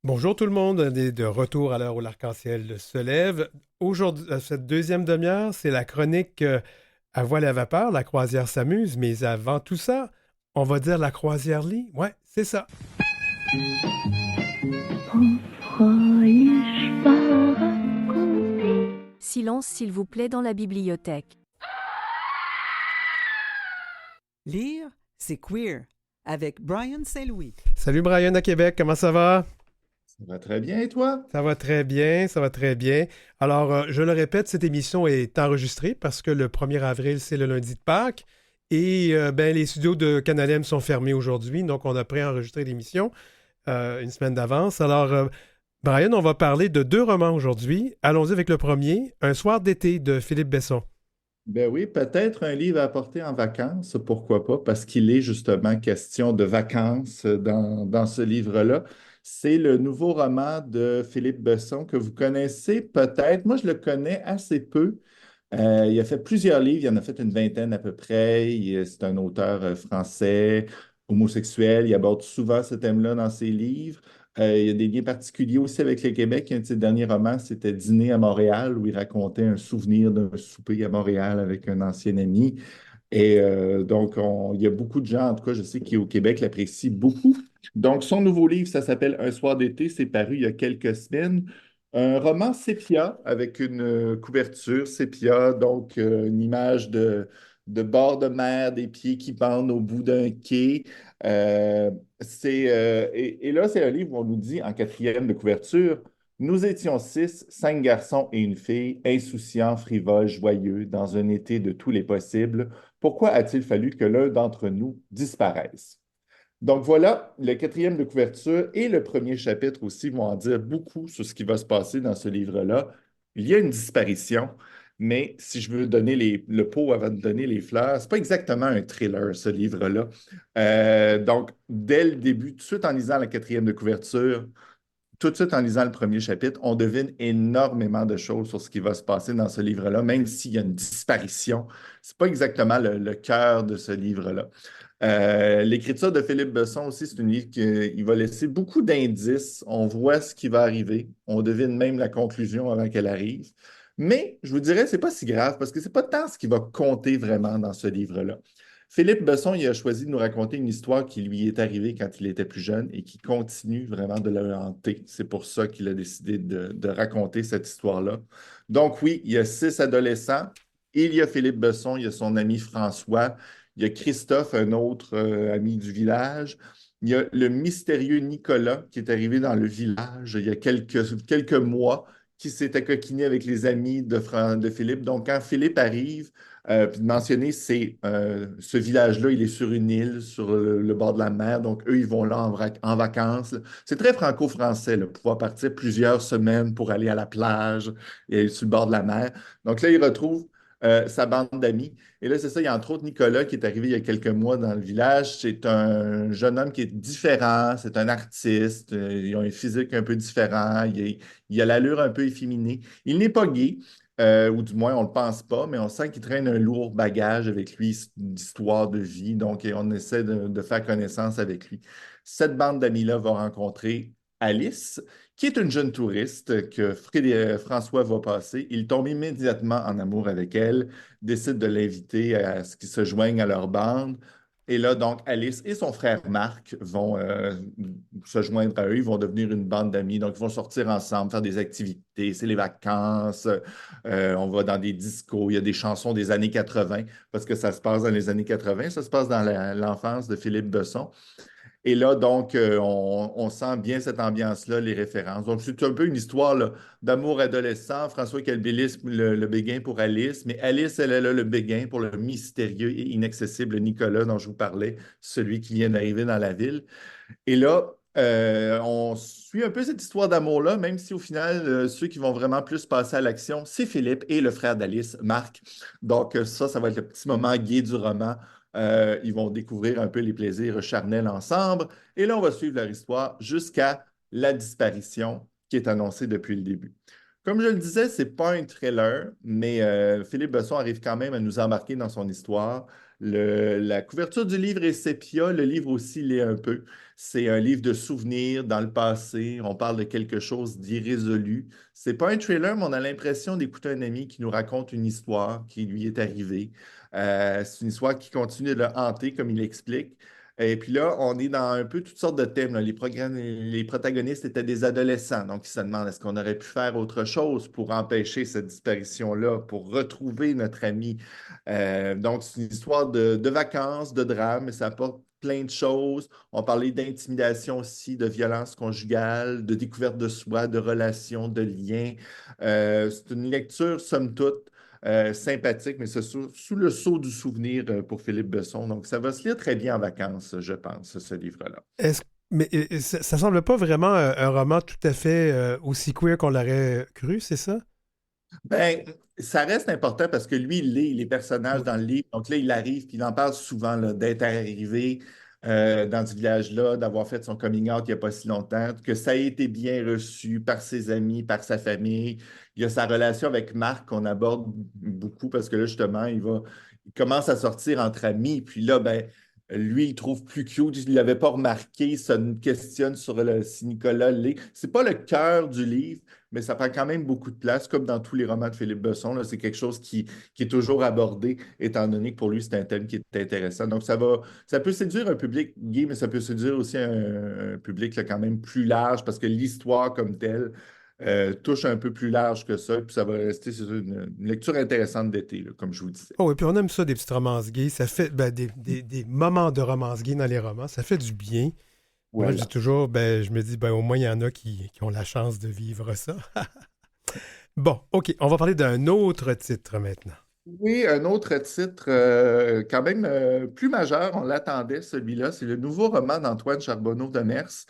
Bonjour tout le monde, on est de retour à l'heure où l'arc-en-ciel se lève. Aujourd'hui, cette deuxième demi-heure, c'est la chronique à voile à vapeur, la croisière s'amuse, mais avant tout ça, on va dire la croisière lit. Ouais, c'est ça. Silence s'il vous plaît dans la bibliothèque. Lire, c'est queer, avec Brian Saint-Louis. Salut Brian à Québec, comment ça va? Ça va très bien, et toi? Ça va très bien, ça va très bien. Alors, je le répète, cette émission est enregistrée parce que le 1er avril, c'est le lundi de Pâques. Et les studios de Canal M sont fermés aujourd'hui, donc on a pré-enregistré l'émission une semaine d'avance. Alors, Brian, on va parler de 2 romans aujourd'hui. Allons-y avec le premier, Un soir d'été de Philippe Besson. Ben oui, peut-être un livre à apporter en vacances, pourquoi pas, parce qu'il est justement question de vacances dans ce livre-là. C'est le nouveau roman de Philippe Besson que vous connaissez peut-être. Moi, je le connais assez peu. Il a fait plusieurs livres, il en a fait une vingtaine à peu près. C'est un auteur français, homosexuel. Il aborde souvent ce thème-là dans ses livres. Il y a des liens particuliers aussi avec le Québec. Un de ses derniers romans, c'était Dîner à Montréal, où il racontait un souvenir d'un souper à Montréal avec un ancien ami. Et donc, il y a beaucoup de gens, en tout cas, je sais qui au Québec l'apprécient beaucoup. Donc, son nouveau livre, ça s'appelle Un soir d'été, c'est paru il y a quelques semaines. Un roman sépia avec une couverture sépia, donc une image de bord de mer, des pieds qui pendent au bout d'un quai. Et là, c'est un livre où on nous dit en quatrième de couverture, nous étions six, cinq garçons et une fille, insouciants, frivoles, joyeux, dans un été de tous les possibles. Pourquoi a-t-il fallu que l'un d'entre nous disparaisse? Donc voilà, le quatrième de couverture et le premier chapitre aussi vont en dire beaucoup sur ce qui va se passer dans ce livre-là. Il y a une disparition, mais si je veux donner le pot avant de donner les fleurs, c'est pas exactement un thriller, ce livre-là. Donc, dès le début, tout de suite en lisant la quatrième de couverture, tout de suite en lisant le premier chapitre, on devine énormément de choses sur ce qui va se passer dans ce livre-là, même s'il y a une disparition. C'est pas exactement le cœur de ce livre-là. L'écriture de Philippe Besson aussi, c'est une livre qui va laisser beaucoup d'indices. On voit ce qui va arriver. On devine même la conclusion avant qu'elle arrive. Mais je vous dirais, c'est pas si grave parce que c'est pas tant ce qui va compter vraiment dans ce livre-là. Philippe Besson, il a choisi de nous raconter une histoire qui lui est arrivée quand il était plus jeune et qui continue vraiment de le hanter. C'est pour ça qu'il a décidé de raconter cette histoire-là. Donc oui, il y a six adolescents. Il y a Philippe Besson, il y a son ami François, il y a Christophe, un autre ami du village. Il y a le mystérieux Nicolas qui est arrivé dans le village il y a quelques mois, qui s'est accoquiné avec les amis de Philippe. Donc, quand Philippe arrive, puis de mentionner, ce village-là, il est sur une île, sur le bord de la mer. Donc, eux, ils vont là en vacances. C'est très franco-français, là, pouvoir partir plusieurs semaines pour aller à la plage et aller sur le bord de la mer. Donc là, il retrouve sa bande d'amis. Et là, c'est ça, il y a entre autres Nicolas qui est arrivé il y a quelques mois dans le village. C'est un jeune homme qui est différent, c'est un artiste, il a un physique un peu différent, il a l'allure un peu efféminée. Il n'est pas gay, ou du moins on ne le pense pas, mais on sent qu'il traîne un lourd bagage avec lui d'histoire de vie, donc et on essaie de faire connaissance avec lui. Cette bande d'amis-là va rencontrer Alice, qui est une jeune touriste que François va passer. Il tombe immédiatement en amour avec elle, décide de l'inviter à ce qu'ils se joignent à leur bande. Et là, donc, Alice et son frère Marc vont se joindre à eux. Ils vont devenir une bande d'amis. Donc, ils vont sortir ensemble, faire des activités. C'est les vacances. On va dans des discos. Il y a des chansons des années 80 parce que ça se passe dans les années 80. Ça se passe dans l'enfance de Philippe Besson. Et là, donc, on sent bien cette ambiance-là, les références. Donc, c'est un peu une histoire là, d'amour adolescent. François qui a le béguin pour Alice, mais Alice, elle a le béguin pour le mystérieux et inaccessible Nicolas dont je vous parlais, celui qui vient d'arriver dans la ville. Et là, on suit un peu cette histoire d'amour-là, même si au final, ceux qui vont vraiment plus passer à l'action, c'est Philippe et le frère d'Alice, Marc. Donc, ça va être le petit moment gai du roman. Ils vont découvrir un peu les plaisirs charnels ensemble. Et là, on va suivre leur histoire jusqu'à la disparition qui est annoncée depuis le début. Comme je le disais, ce n'est pas un thriller, mais Philippe Besson arrive quand même à nous embarquer dans son histoire. La couverture du livre est sépia, le livre aussi l'est un peu. C'est un livre de souvenirs dans le passé. On parle de quelque chose d'irrésolu. C'est pas un thriller, mais on a l'impression d'écouter un ami qui nous raconte une histoire qui lui est arrivée. C'est une histoire qui continue de le hanter, comme il explique. Et puis là, on est dans un peu toutes sortes de thèmes, là. Les protagonistes étaient des adolescents, donc ils se demandent est-ce qu'on aurait pu faire autre chose pour empêcher cette disparition-là, pour retrouver notre ami. Donc, c'est une histoire de vacances, de drame, mais ça apporte plein de choses. On parlait d'intimidation aussi, de violence conjugale, de découverte de soi, de relations, de liens. C'est une lecture, somme toute, sympathique, mais c'est sous le sceau du souvenir pour Philippe Besson. Donc, ça va se lire très bien en vacances, je pense, ce livre-là. Mais ça semble pas vraiment un roman tout à fait aussi queer qu'on l'aurait cru, c'est ça? Ben, ça reste important parce que lui, il lit les personnages Oui. dans le livre. Donc là, il arrive, puis il en parle souvent là, d'être arrivé dans ce village-là, d'avoir fait son coming out il n'y a pas si longtemps, que ça a été bien reçu par ses amis, par sa famille. Il y a sa relation avec Marc qu'on aborde beaucoup parce que là, justement, il commence à sortir entre amis. Puis là, ben, Lui, il trouve plus cute. Il ne l'avait pas remarqué. Ça nous questionne sur si Nicolas l'est. C'est pas le cœur du livre, mais ça prend quand même beaucoup de place, comme dans tous les romans de Philippe Besson. Là, c'est quelque chose qui est toujours abordé, étant donné que pour lui, c'est un thème qui est intéressant. Donc, ça peut séduire un public gay, mais ça peut séduire aussi un public là, quand même plus large, parce que l'histoire comme telle touche un peu plus large que ça, puis ça va rester c'est une lecture intéressante d'été, là, comme je vous disais. Oh, et puis on aime ça, des petites romances gays. Ça fait des moments de romance gay dans les romans. Ça fait du bien. Moi, je dis Voilà. toujours, je me dis, au moins, il y en a qui ont la chance de vivre ça. Bon, OK, on va parler d'un autre titre maintenant. Oui, un autre titre quand même plus majeur, on l'attendait celui-là, c'est le nouveau roman d'Antoine Charbonneau de Mers,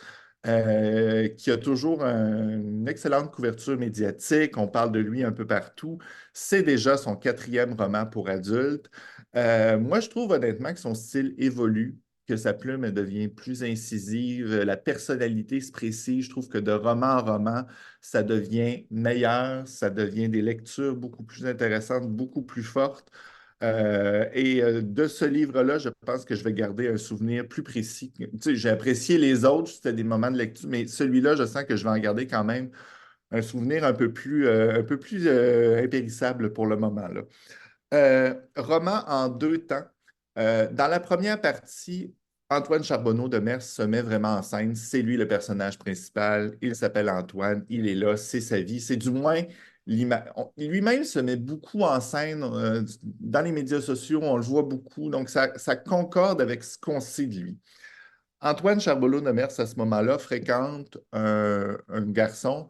qui a toujours une excellente couverture médiatique, on parle de lui un peu partout. C'est déjà son quatrième roman pour adultes. Moi, je trouve honnêtement que son style évolue, que sa plume elle devient plus incisive, la personnalité se précise. Je trouve que de roman en roman, ça devient meilleur, ça devient des lectures beaucoup plus intéressantes, beaucoup plus fortes. De ce livre-là, je pense que je vais garder un souvenir plus précis. Tu sais, j'ai apprécié les autres, c'était des moments de lecture, mais celui-là, je sens que je vais en garder quand même un souvenir un peu plus impérissable pour le moment, là. Roman en deux temps. Dans la première partie, Antoine Charbonneau de Mers se met vraiment en scène. C'est lui le personnage principal. Il s'appelle Antoine. Il est là. C'est sa vie. C'est du moins lui-même se met beaucoup en scène dans les médias sociaux. On le voit beaucoup. Donc, ça concorde avec ce qu'on sait de lui. Antoine Charbonneau de Mers, à ce moment-là, fréquente un garçon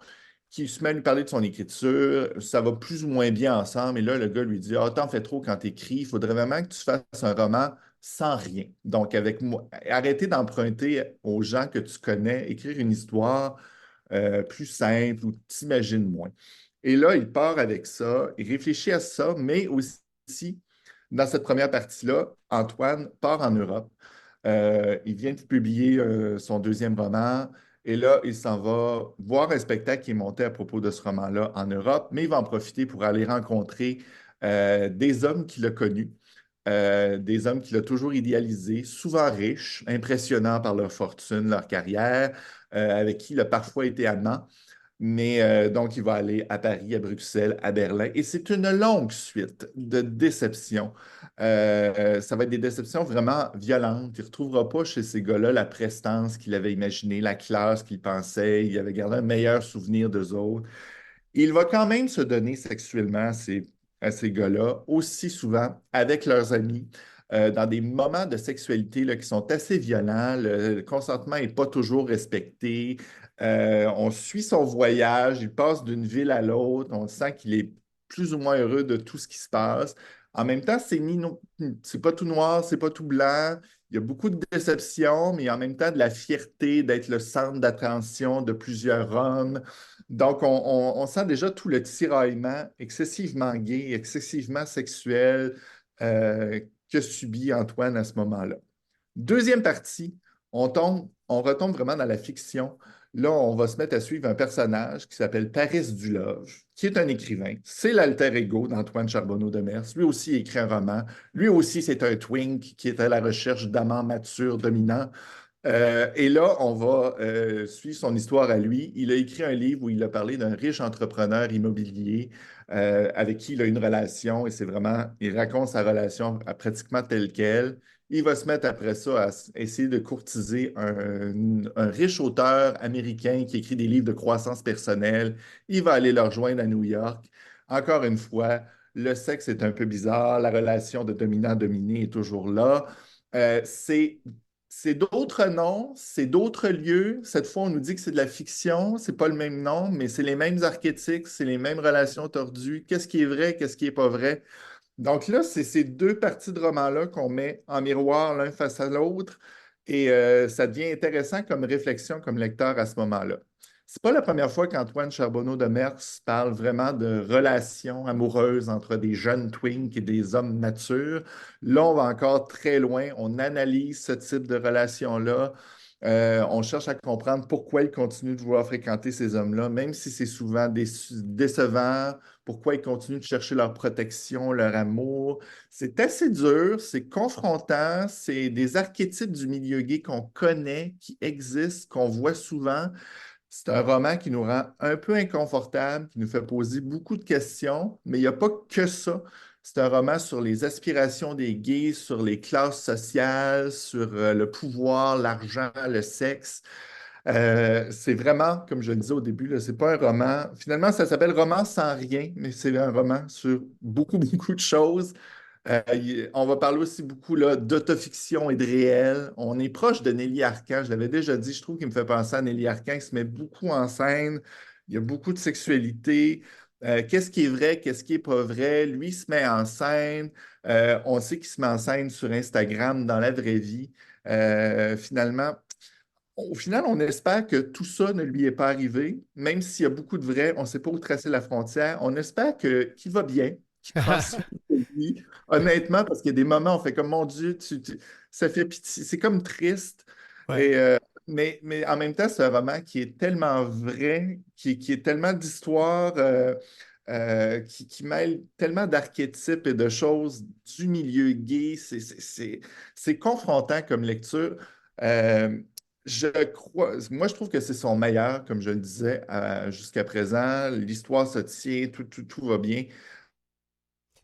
qui se met à lui parler de son écriture. Ça va plus ou moins bien ensemble. Et là, le gars lui dit: Ah, t'en fais trop quand t'écris. Il faudrait vraiment que tu fasses un roman sans rien. Donc, avec moi, arrêtez d'emprunter aux gens que tu connais, écrire une histoire plus simple ou t'imagines moins. Et là, il part avec ça, il réfléchit à ça, mais aussi, dans cette première partie-là, Antoine part en Europe. Il vient de publier son deuxième roman. Et là, il s'en va voir un spectacle qui est monté à propos de ce roman-là en Europe, mais il va en profiter pour aller rencontrer des hommes qu'il a connus, des hommes qu'il a toujours idéalisés, souvent riches, impressionnants par leur fortune, leur carrière, avec qui il a parfois été amant. Mais donc, il va aller à Paris, à Bruxelles, à Berlin. Et c'est une longue suite de déceptions. Ça va être des déceptions vraiment violentes. Il ne retrouvera pas chez ces gars-là la prestance qu'il avait imaginée, la classe qu'il pensait. Il avait gardé un meilleur souvenir d'eux autres. Il va quand même se donner sexuellement à ces gars-là, aussi souvent avec leurs amis, dans des moments de sexualité là, qui sont assez violents. Le consentement n'est pas toujours respecté. On suit son voyage, il passe d'une ville à l'autre, on sent qu'il est plus ou moins heureux de tout ce qui se passe. En même temps, c'est pas tout noir, c'est pas tout blanc. Il y a beaucoup de déception, mais en même temps de la fierté d'être le centre d'attention de plusieurs hommes. Donc, on sent déjà tout le tiraillement excessivement gay, excessivement sexuel euh, que subit Antoine à ce moment-là. Deuxième partie, on retombe vraiment dans la fiction. Là, on va se mettre à suivre un personnage qui s'appelle Paris Dulove, qui est un écrivain. C'est l'alter ego d'Antoine Charbonneau de Mers. Lui aussi écrit un roman. Lui aussi, c'est un twink qui est à la recherche d'amants matures, dominants. Et là, on va suivre son histoire à lui. Il a écrit un livre où il a parlé d'un riche entrepreneur immobilier avec qui il a une relation et c'est vraiment, il raconte sa relation pratiquement telle qu'elle. Il va se mettre après ça à essayer de courtiser un riche auteur américain qui écrit des livres de croissance personnelle. Il va aller le rejoindre à New York. Encore une fois, le sexe est un peu bizarre, la relation de dominant-dominé est toujours là. C'est d'autres noms, c'est d'autres lieux. Cette fois, on nous dit que c'est de la fiction, c'est pas le même nom, mais c'est les mêmes archétypes, c'est les mêmes relations tordues. Qu'est-ce qui est vrai, qu'est-ce qui est pas vrai? Donc là, c'est ces deux parties de roman-là qu'on met en miroir l'un face à l'autre et ça devient intéressant comme réflexion, comme lecteur à ce moment-là. C'est pas la première fois qu'Antoine Charbonneau de Mers parle vraiment de relations amoureuses entre des jeunes twinks et des hommes matures. Là, on va encore très loin. On analyse ce type de relation-là. On cherche à comprendre pourquoi ils continuent de vouloir fréquenter ces hommes-là, même si c'est souvent décevant, pourquoi ils continuent de chercher leur protection, leur amour. C'est assez dur, c'est confrontant, c'est des archétypes du milieu gay qu'on connaît, qui existent, qu'on voit souvent. C'est un roman qui nous rend un peu inconfortables, qui nous fait poser beaucoup de questions, mais il n'y a pas que ça. C'est un roman sur les aspirations des gays, sur les classes sociales, sur le pouvoir, l'argent, le sexe. C'est vraiment, comme je le disais au début, là, c'est pas un roman. Finalement, ça s'appelle Roman sans rien, mais c'est un roman sur beaucoup, beaucoup de choses. On va parler aussi beaucoup là, d'autofiction et de réel. On est proche de Nelly Arcan. Je l'avais déjà dit, je trouve qu'il me fait penser à Nelly Arcan. Il se met beaucoup en scène. Il y a beaucoup de sexualité. Qu'est-ce qui est vrai, qu'est-ce qui n'est pas vrai? Lui se met en scène. On sait qu'il se met en scène sur Instagram dans la vraie vie. Finalement, au final, on espère que tout ça ne lui est pas arrivé, même s'il y a beaucoup de vrai, on ne sait pas où tracer la frontière. On espère qu'il va bien, qu'il prend soin de lui, honnêtement, parce qu'il y a des moments où on fait comme, mon Dieu, ça fait pitié, c'est comme triste. Ouais. Et, mais en même temps, c'est un roman qui est tellement vrai, qui est tellement d'histoires, qui mêle tellement d'archétypes et de choses du milieu gay. C'est confrontant comme lecture. Euh, je crois, moi, je trouve que c'est son meilleur, comme je le disais, jusqu'à présent. L'histoire se tient, tout va bien.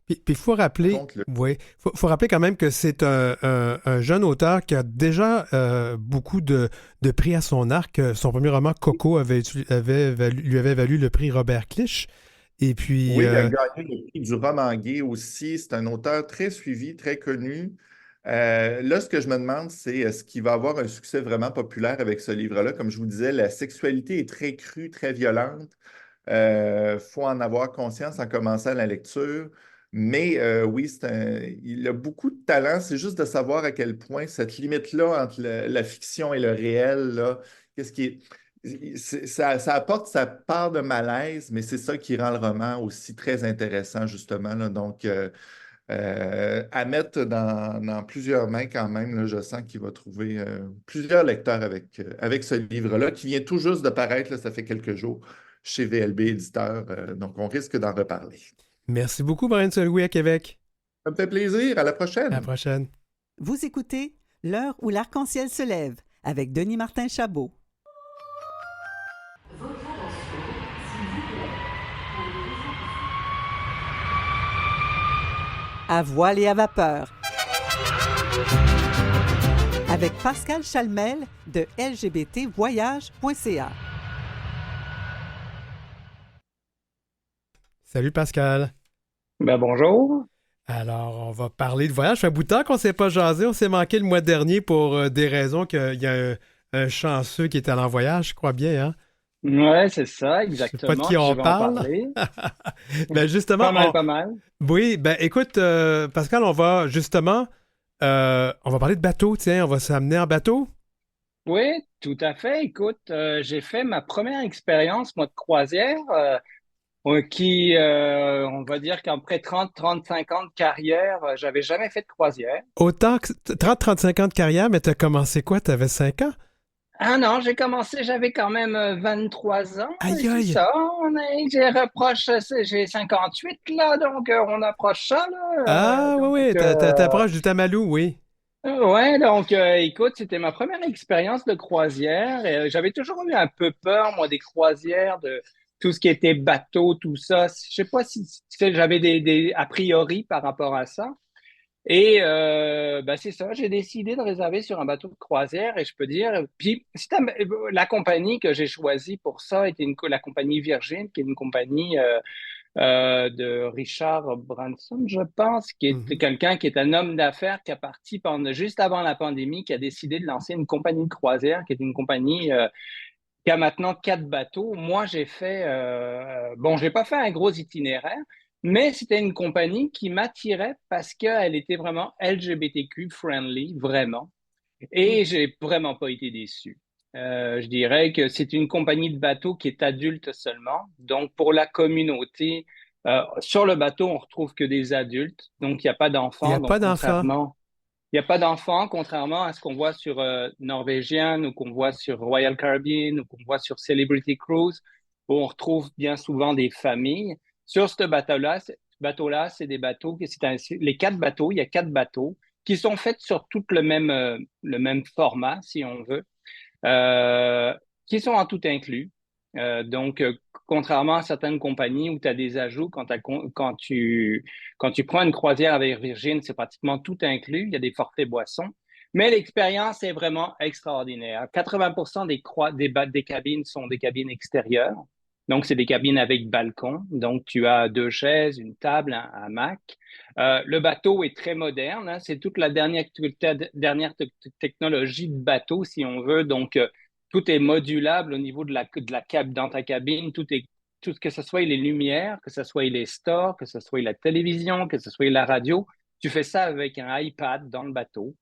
Puis il faut Par rappeler, contre, oui, faut rappeler quand même que c'est un jeune auteur qui a déjà beaucoup de prix à son arc. Son premier roman, Coco, lui avait valu le prix Robert Clich. Et puis, oui, il a gagné le prix du roman gay aussi. C'est un auteur très suivi, très connu. Là, ce que je me demande, c'est est-ce qu'il va avoir un succès vraiment populaire avec ce livre-là? Comme je vous disais, la sexualité est très crue, très violente. Faut en avoir conscience en commençant la lecture. Mais oui, il a beaucoup de talent. C'est juste de savoir à quel point cette limite-là entre la fiction et le réel, là, qu'est-ce qui est. Ça apporte sa part de malaise, mais c'est ça qui rend le roman aussi très intéressant, justement, là. Donc, à mettre dans plusieurs mains quand même, là, je sens qu'il va trouver plusieurs lecteurs avec ce livre-là, qui vient tout juste de paraître, là, ça fait quelques jours, chez VLB Éditeur. Donc, on risque d'en reparler. merci beaucoup, Brian Louis à Québec. Ça me fait plaisir. À la À la prochaine. prochaine. Vous écoutez L'heure où l'arc-en-ciel se lève avec Denis Martin Chabot. À voile et à vapeur. Avec Pascal Chalmel de lgbtvoyage.ca. Salut Pascal. Ben bonjour. Alors, on va parler de voyage. Ça fait un bout de temps qu'on ne s'est pas jasé. On s'est manqué le mois dernier pour des raisons qu'il y a un chanceux qui est allé en voyage, je crois bien, hein? Ouais, c'est ça, Je sais exactement. pas de qui Je on vais en parle. parler. Ben justement, Pas mal. oui, ben écoute, Pascal, on va parler de bateau, tiens, on va s'amener en bateau. Oui, tout à fait. Écoute, j'ai fait ma première expérience, moi, de croisière, on va dire qu'après 35 ans de carrière, j'avais jamais fait de croisière. Autant que 30-35 ans de carrière, mais t'as commencé quoi? T'avais 5 ans? Ah non, j'avais quand même 23 ans, Aïe, c'est aïe! ça. J'ai 58 là, donc on approche ça là. Ah, oui, oui, t'approches du Tamalou, oui. Ouais, donc écoute, c'était ma première expérience de croisière. Et, j'avais toujours eu un peu peur, moi, des croisières, de tout ce qui était bateau, tout ça. Je sais pas si tu sais, j'avais des a priori par rapport à ça. Et ben c'est ça, j'ai décidé de réserver sur un bateau de croisière et je peux dire, puis la compagnie que j'ai choisie pour ça était la compagnie Virgin, qui est une compagnie de Richard Branson, je pense, qui est Mhm. quelqu'un qui est un homme d'affaires qui a parti juste avant la pandémie, qui a décidé de lancer une compagnie de croisière, qui est une compagnie qui a maintenant 4 bateaux. Moi, j'ai pas fait un gros itinéraire, mais c'était une compagnie qui m'attirait parce qu'elle était vraiment LGBTQ friendly, vraiment. Et j'ai vraiment pas été déçu. Je dirais que c'est une compagnie de bateaux qui est adulte seulement. Donc, pour la communauté, sur le bateau, on retrouve que des adultes. Donc, il n'y a pas Il n'y d'enfants. a pas Donc, d'enfant. contrairement, Il n'y a pas d'enfants, contrairement à ce qu'on voit sur Norwegian ou qu'on voit sur Royal Caribbean ou qu'on voit sur Celebrity Cruise, où on retrouve bien souvent des familles. Sur ce bateau-là, c'est des bateaux, les 4 bateaux, il y a 4 bateaux qui sont faits sur tout le même format, si on veut, qui sont en tout inclus. Donc, contrairement à certaines compagnies où tu as des ajouts quand tu prends une croisière avec Virgin, c'est pratiquement tout inclus. Il y a des forfaits boissons. Mais l'expérience est vraiment extraordinaire. 80% des cabines sont des cabines extérieures. Donc, c'est des cabines avec balcon. Donc, tu as 2 chaises, une table, un hamac. Le bateau est très moderne, hein. C'est toute la dernière technologie de bateau, si on veut. Donc, tout est modulable au niveau de la dans ta cabine. Tout, que ce soit les lumières, que ce soit les stores, que ce soit la télévision, que ce soit la radio. Tu fais ça avec un iPad dans le bateau.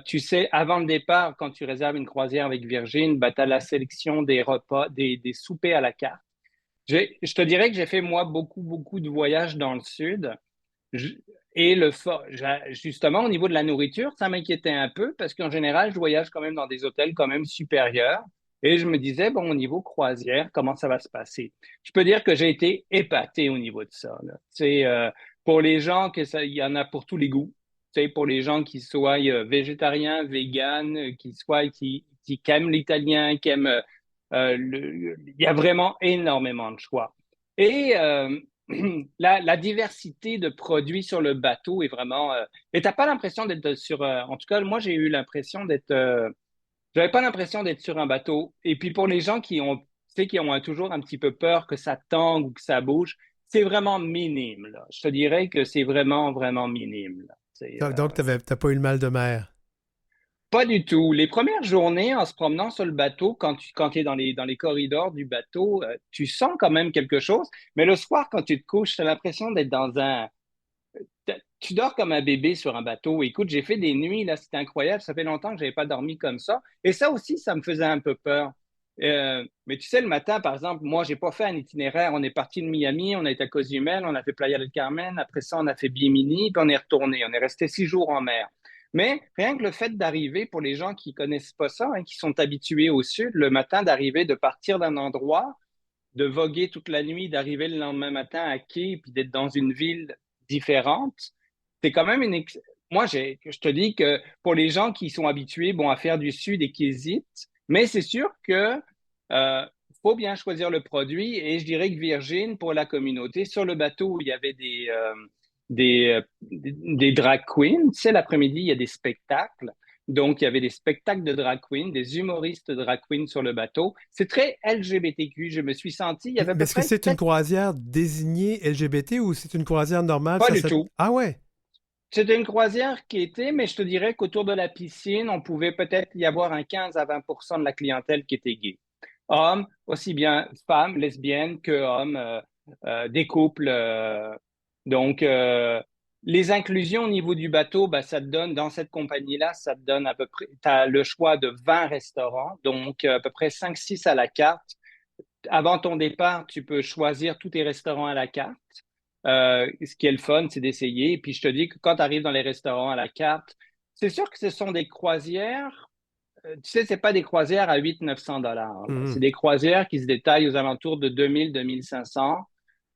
Tu sais, avant le départ, quand tu réserves une croisière avec Virgin, tu as la sélection des repas, des soupers à la carte. Je te dirais que j'ai fait, moi, beaucoup de voyages dans le sud. Je- Et justement, au niveau de la nourriture, ça m'inquiétait un peu parce qu'en général, je voyage quand même dans des hôtels quand même supérieurs. Et je me disais, bon, au niveau croisière, comment ça va se passer? Je peux dire que j'ai été épaté au niveau de ça, là. Tu sais, pour les gens, il y en a pour tous les goûts. Tu sais, pour les gens qui soient végétariens, véganes, qui aiment l'italien, qui aiment il y a vraiment énormément de choix. Et la diversité de produits sur le bateau est vraiment. Et t'as pas l'impression d'être sur. En tout cas, moi, j'ai eu l'impression d'être. J'avais pas l'impression d'être sur un bateau. Et puis pour les gens tu sais, qui ont toujours un petit peu peur que ça tangue ou que ça bouge, c'est vraiment minime, là. Je te dirais que c'est vraiment, vraiment minime, là. Donc, t'as pas eu le mal de mer. Pas du tout. Les premières journées, en se promenant sur le bateau, quand tu es dans les corridors du bateau, tu sens quand même quelque chose. Mais le soir, quand tu te couches, tu as l'impression d'être tu dors comme un bébé sur un bateau. Écoute, j'ai fait des nuits, là, c'était incroyable. Ça fait longtemps que je n'avais pas dormi comme ça. Et ça aussi, ça me faisait un peu peur. Mais tu sais, le matin, par exemple, moi, j'ai pas fait un itinéraire. On est parti de Miami, on a été à Cozumel, on a fait Playa del Carmen. Après ça, on a fait Bimini, puis on est retourné. On est resté 6 jours en mer. Mais rien que le fait d'arriver, pour les gens qui connaissent pas ça, hein, qui sont habitués au sud, le matin, d'arriver, de partir d'un endroit, de voguer toute la nuit, d'arriver le lendemain matin à quai, puis d'être dans une ville différente, c'est quand même Moi, je te dis que pour les gens qui sont habitués, bon, à faire du sud et qui hésitent, mais c'est sûr que faut bien choisir le produit. Et je dirais que Virgin, pour la communauté, sur le bateau, il y avait des drag queens. Tu sais, l'après-midi, il y a des spectacles. Donc, il y avait des spectacles de drag queens, des humoristes drag queens sur le bateau. C'est très LGBTQ. Je me suis senti, il y avait à Mais peu est-ce que près c'est une croisière désignée LGBT ou c'est une croisière normale? pas du tout. Ah ouais? C'était une croisière qui était, mais je te dirais qu'autour de la piscine, on pouvait peut-être y avoir un 15 à 20% de la clientèle qui était gay. Hommes, aussi bien femmes, lesbiennes que hommes, des couples. Donc, les inclusions au niveau du bateau, ben, ça te donne, dans cette compagnie-là, ça te donne à peu près, tu as le choix de 20 restaurants, donc à peu près 5-6 à la carte. Avant ton départ, tu peux choisir tous tes restaurants à la carte. Ce qui est le fun, c'est d'essayer. Et puis, je te dis que quand tu arrives dans les restaurants à la carte, c'est sûr que ce sont des croisières. Tu sais, c'est pas des croisières à 800-900 $. C'est des croisières qui se détaillent aux alentours de 2000-2500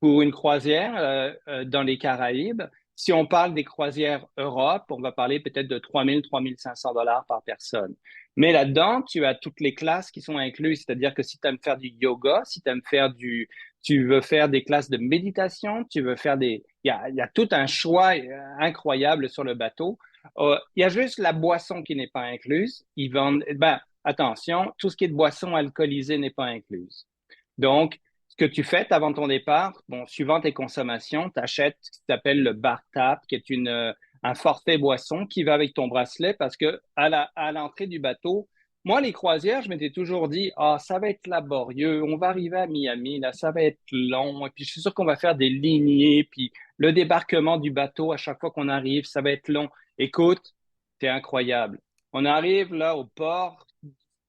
pour une croisière dans les Caraïbes. Si on parle des croisières Europe, on va parler peut-être de 3000-3500 $ par personne. Mais là-dedans, tu as toutes les classes qui sont incluses. C'est-à-dire que si tu aimes faire du yoga, si tu aimes faire tu veux faire des classes de méditation, tu veux faire il y a tout un choix incroyable sur le bateau. Il y a juste la boisson qui n'est pas incluse. Ils vendent, attention, tout ce qui est de boisson alcoolisée n'est pas incluse. Donc, ce que tu fais avant ton départ, bon, suivant tes consommations, tu achètes ce qui s'appelle le bar tap, qui est un forfait boisson qui va avec ton bracelet parce que à l'entrée du bateau, moi, les croisières, je m'étais toujours dit, ça va être laborieux, on va arriver à Miami, là, ça va être long, et puis je suis sûr qu'on va faire des lignées, puis le débarquement du bateau à chaque fois qu'on arrive, ça va être long. Écoute, c'est incroyable. On arrive là au port,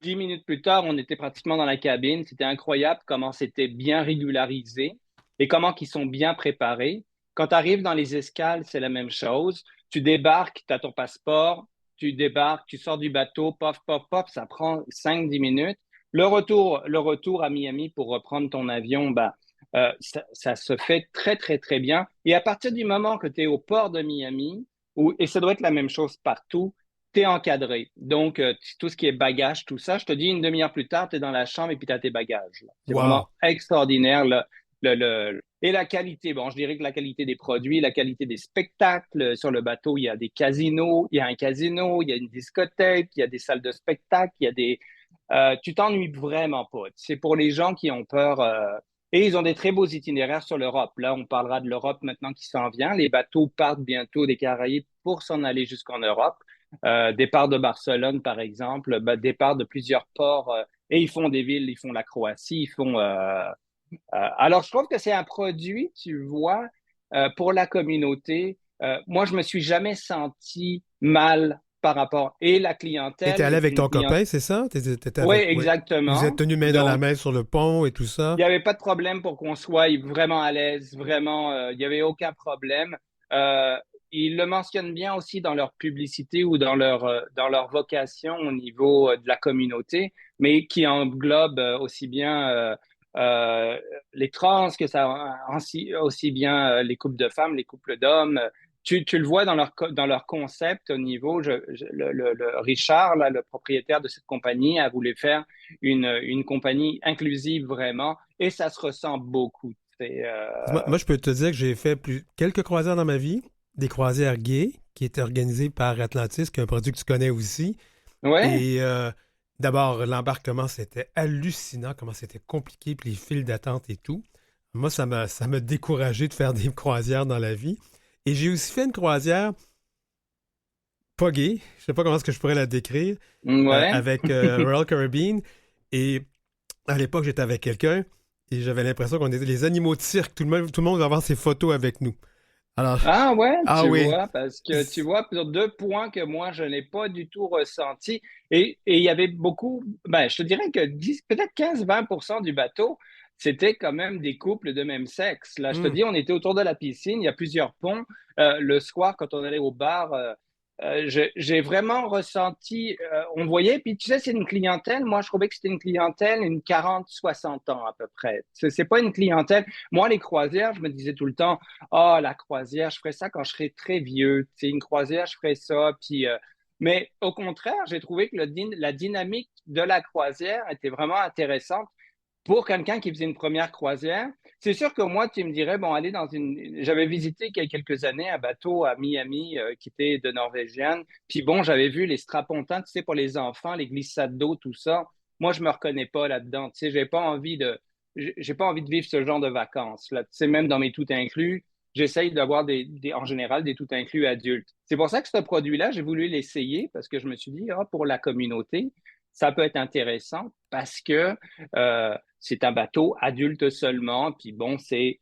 10 minutes plus tard, on était pratiquement dans la cabine. C'était incroyable comment c'était bien régularisé et comment ils sont bien préparés. Quand tu arrives dans les escales, c'est la même chose. Tu débarques, tu as ton passeport, tu débarques, tu sors du bateau, paf, paf, paf, ça prend 5-10 minutes. Le retour à Miami pour reprendre ton avion, ça se fait très, très, très bien. Et à partir du moment que tu es au port de Miami, et ça doit être la même chose partout, tu es encadré. Donc, tout ce qui est bagages, tout ça, je te dis, une demi-heure plus tard, tu es dans la chambre et puis tu as tes bagages. Là. C'est Wow. vraiment extraordinaire. Et la qualité, bon, je dirais que la qualité des produits, la qualité des spectacles. Sur le bateau, il y a des casinos, il y a un casino, il y a une discothèque, il y a des salles de spectacle, il y a des... tu t'ennuies vraiment pas. C'est pour les gens qui ont peur. Et ils ont des très beaux itinéraires sur l'Europe. Là, on parlera de l'Europe maintenant qui s'en vient. Les bateaux partent bientôt des Caraïbes pour s'en aller jusqu'en Europe. Départ de Barcelone, par exemple, départ de plusieurs ports. Et ils font des villes, ils font la Croatie, ils font... alors, je trouve que c'est un produit, tu vois, pour la communauté. Moi, je me suis jamais senti mal par rapport et la clientèle. T'étais allé avec ton copain, c'est ça? Oui, exactement. Vous êtes tenus main dans la main sur le pont et tout ça? Il n'y avait pas de problème pour qu'on soit vraiment à l'aise, vraiment, il n'y avait aucun problème. Ils le mentionnent bien aussi dans leur publicité ou dans leur vocation au niveau de la communauté, mais qui englobe aussi bien les trans que ça aussi bien les couples de femmes, les couples d'hommes. Tu le vois dans leur concept au niveau, le Richard, là, le propriétaire de cette compagnie, a voulu faire une compagnie inclusive vraiment, et ça se ressent beaucoup. Moi, je peux te dire que j'ai fait quelques croisières dans ma vie, des croisières gays qui étaient organisées par Atlantis, qui est un produit que tu connais aussi. Ouais. Et d'abord, l'embarquement, c'était hallucinant, comment c'était compliqué, puis les files d'attente et tout. Moi, ça m'a découragé de faire des croisières dans la vie. Et j'ai aussi fait une croisière pas gay, je sais pas comment est-ce que je pourrais la décrire, avec Royal Caribbean. Et à l'époque, j'étais avec quelqu'un et j'avais l'impression qu'on était les animaux de cirque. Tout le monde va avoir ses photos avec nous. Alors, tu vois, parce que tu vois, sur 2 points que moi, je n'ai pas du tout ressenti. Et il y avait beaucoup, je te dirais que peut-être 15-20% du bateau, c'était quand même des couples de même sexe. Là, je te dis, on était autour de la piscine, il y a plusieurs ponts. Le soir, quand on allait au bar, j'ai vraiment ressenti, on voyait, puis tu sais, c'est une clientèle, moi je trouvais que c'était une clientèle, une 40-60 ans à peu près. C'est pas une clientèle, moi les croisières, je me disais tout le temps, la croisière, je ferais ça quand je serais très vieux, tu sais, une croisière, je ferais ça, puis... mais au contraire, j'ai trouvé que la dynamique de la croisière était vraiment intéressante. Pour quelqu'un qui faisait une première croisière, c'est sûr que moi, tu me dirais, bon, aller dans j'avais visité il y a quelques années un bateau à Miami qui était de Norvégienne. Puis bon, j'avais vu les strapontins, tu sais, pour les enfants, les glissades d'eau, tout ça. Moi, je me reconnais pas là-dedans. Tu sais, j'ai pas envie de vivre ce genre de vacances. Là, tu sais, même dans mes tout inclus, j'essaye d'avoir en général des tout inclus adultes. C'est pour ça que ce produit-là, j'ai voulu l'essayer parce que je me suis dit, pour la communauté, ça peut être intéressant parce que c'est un bateau adulte seulement, puis bon, c'est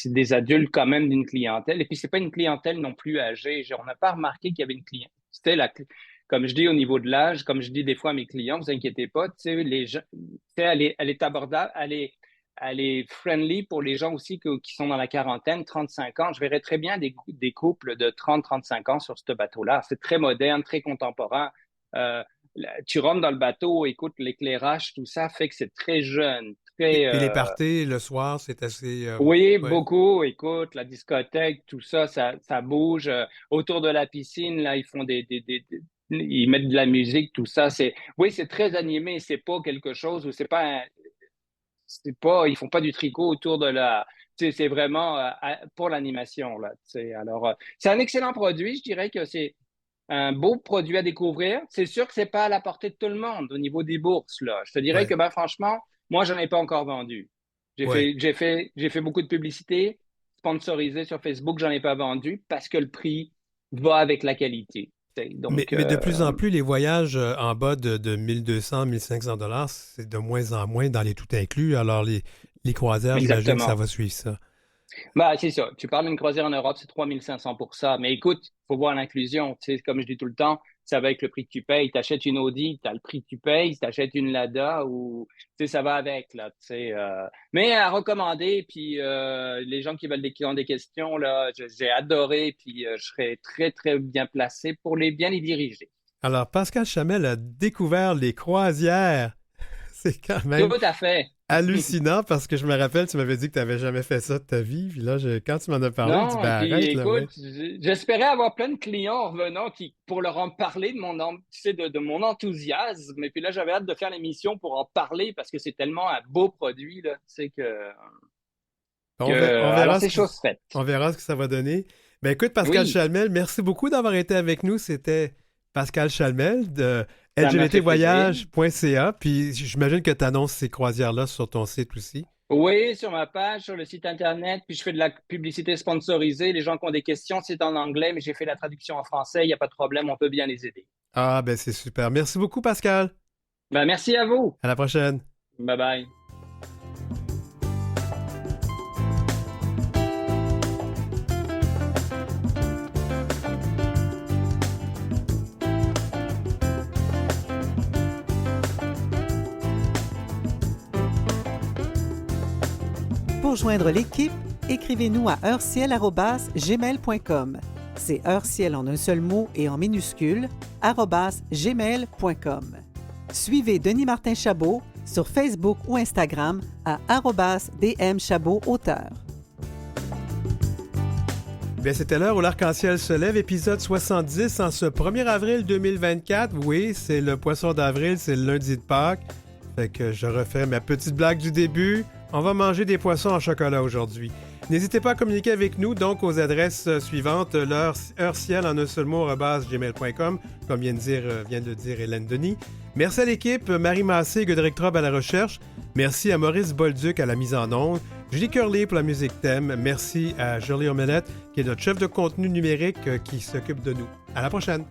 des adultes quand même d'une clientèle, et puis c'est pas une clientèle non plus âgée. On n'a pas remarqué qu'il y avait une clientèle. C'était comme je dis au niveau de l'âge, comme je dis des fois à mes clients, vous inquiétez pas, tu sais, les gens, tu sais, elle est abordable, elle est friendly pour les gens aussi qui sont dans la quarantaine, 35 ans. Je verrais très bien des couples de 30-35 ans sur ce bateau-là. C'est très moderne, très contemporain. Tu rentres dans le bateau, écoute, l'éclairage, tout ça fait que c'est très jeune. Et les parties, le soir, c'est assez... oui, beaucoup. Écoute, la discothèque, tout ça, ça bouge. Autour de la piscine, là, ils font ils mettent de la musique, tout ça. Oui, c'est très animé. C'est pas quelque chose où ils font pas du tricot autour de la... Tu sais, c'est vraiment pour l'animation, là. Tu sais. Alors, c'est un excellent produit. Je dirais que c'est un beau produit à découvrir. C'est sûr que c'est pas à la portée de tout le monde au niveau des bourses, là. Je te dirais que, franchement, moi, j'en ai pas encore vendu. J'ai fait beaucoup de publicité sponsorisée sur Facebook, j'en ai pas vendu parce que le prix va avec la qualité. Donc, mais de plus en plus, les voyages en bas de 1200, 1500 $, c'est de moins en moins dans les tout inclus. Alors, les croisières, j'imagine que ça va suivre ça. C'est ça. Tu parles d'une croisière en Europe, c'est 3500 pour ça. Mais écoute, il faut voir l'inclusion. Tu sais, comme je dis tout le temps, ça va avec le prix que tu payes. Tu achètes une Audi, tu as le prix que tu payes. Si tu achètes une Lada, ou, ça va avec. Là, mais à recommander, puis les gens qui ont des questions, là, j'ai adoré, puis je serai très, très bien placé pour bien les diriger. Alors, Pascal Chamel a découvert les croisières. C'est quand même Tout à fait. hallucinant parce que je me rappelle, tu m'avais dit que tu n'avais jamais fait ça de ta vie. Puis là, quand tu m'en as parlé, Non, je dis, ben puis arrête, là, écoute, j'espérais avoir plein de clients en revenant pour leur en parler de mon enthousiasme. Et puis là, j'avais hâte de faire l'émission pour en parler parce que c'est tellement un beau produit, là, on verra alors c'est chose faite. On verra ce que ça va donner. Ben écoute, Pascal Chalmel, merci beaucoup d'avoir été avec nous. C'était Pascal Chalmel de lgbtvoyage.ca. Puis j'imagine que tu annonces ces croisières-là sur ton site aussi. Oui, sur ma page, sur le site Internet. Puis je fais de la publicité sponsorisée. Les gens qui ont des questions, c'est en anglais, mais j'ai fait la traduction en français. Il n'y a pas de problème, on peut bien les aider. Ah, ben c'est super. Merci beaucoup, Pascal. Ben, merci à vous. À la prochaine. Bye bye. Pour joindre l'équipe, écrivez-nous à heureciel@gmail.com. C'est heureciel en un seul mot et en minuscule, @gmail.com. Suivez Denis Martin Chabot sur Facebook ou Instagram à @dmchabotauteur. Bien, c'était l'heure où l'arc-en-ciel se lève, épisode 70 en ce 1er avril 2024. Oui, c'est le poisson d'avril, c'est le lundi de Pâques. Fait que je refais ma petite blague du début. On va manger des poissons en chocolat aujourd'hui. N'hésitez pas à communiquer avec nous, donc aux adresses suivantes, heureciel en un seul mot, @gmail.com, comme vient de dire Hélène Denis. Merci à l'équipe, Marie Massé et Godric Trobe à la recherche. Merci à Maurice Bolduc à la mise en onde. Julie Curley pour la musique thème. Merci à Jolie Omelette, qui est notre chef de contenu numérique qui s'occupe de nous. À la prochaine!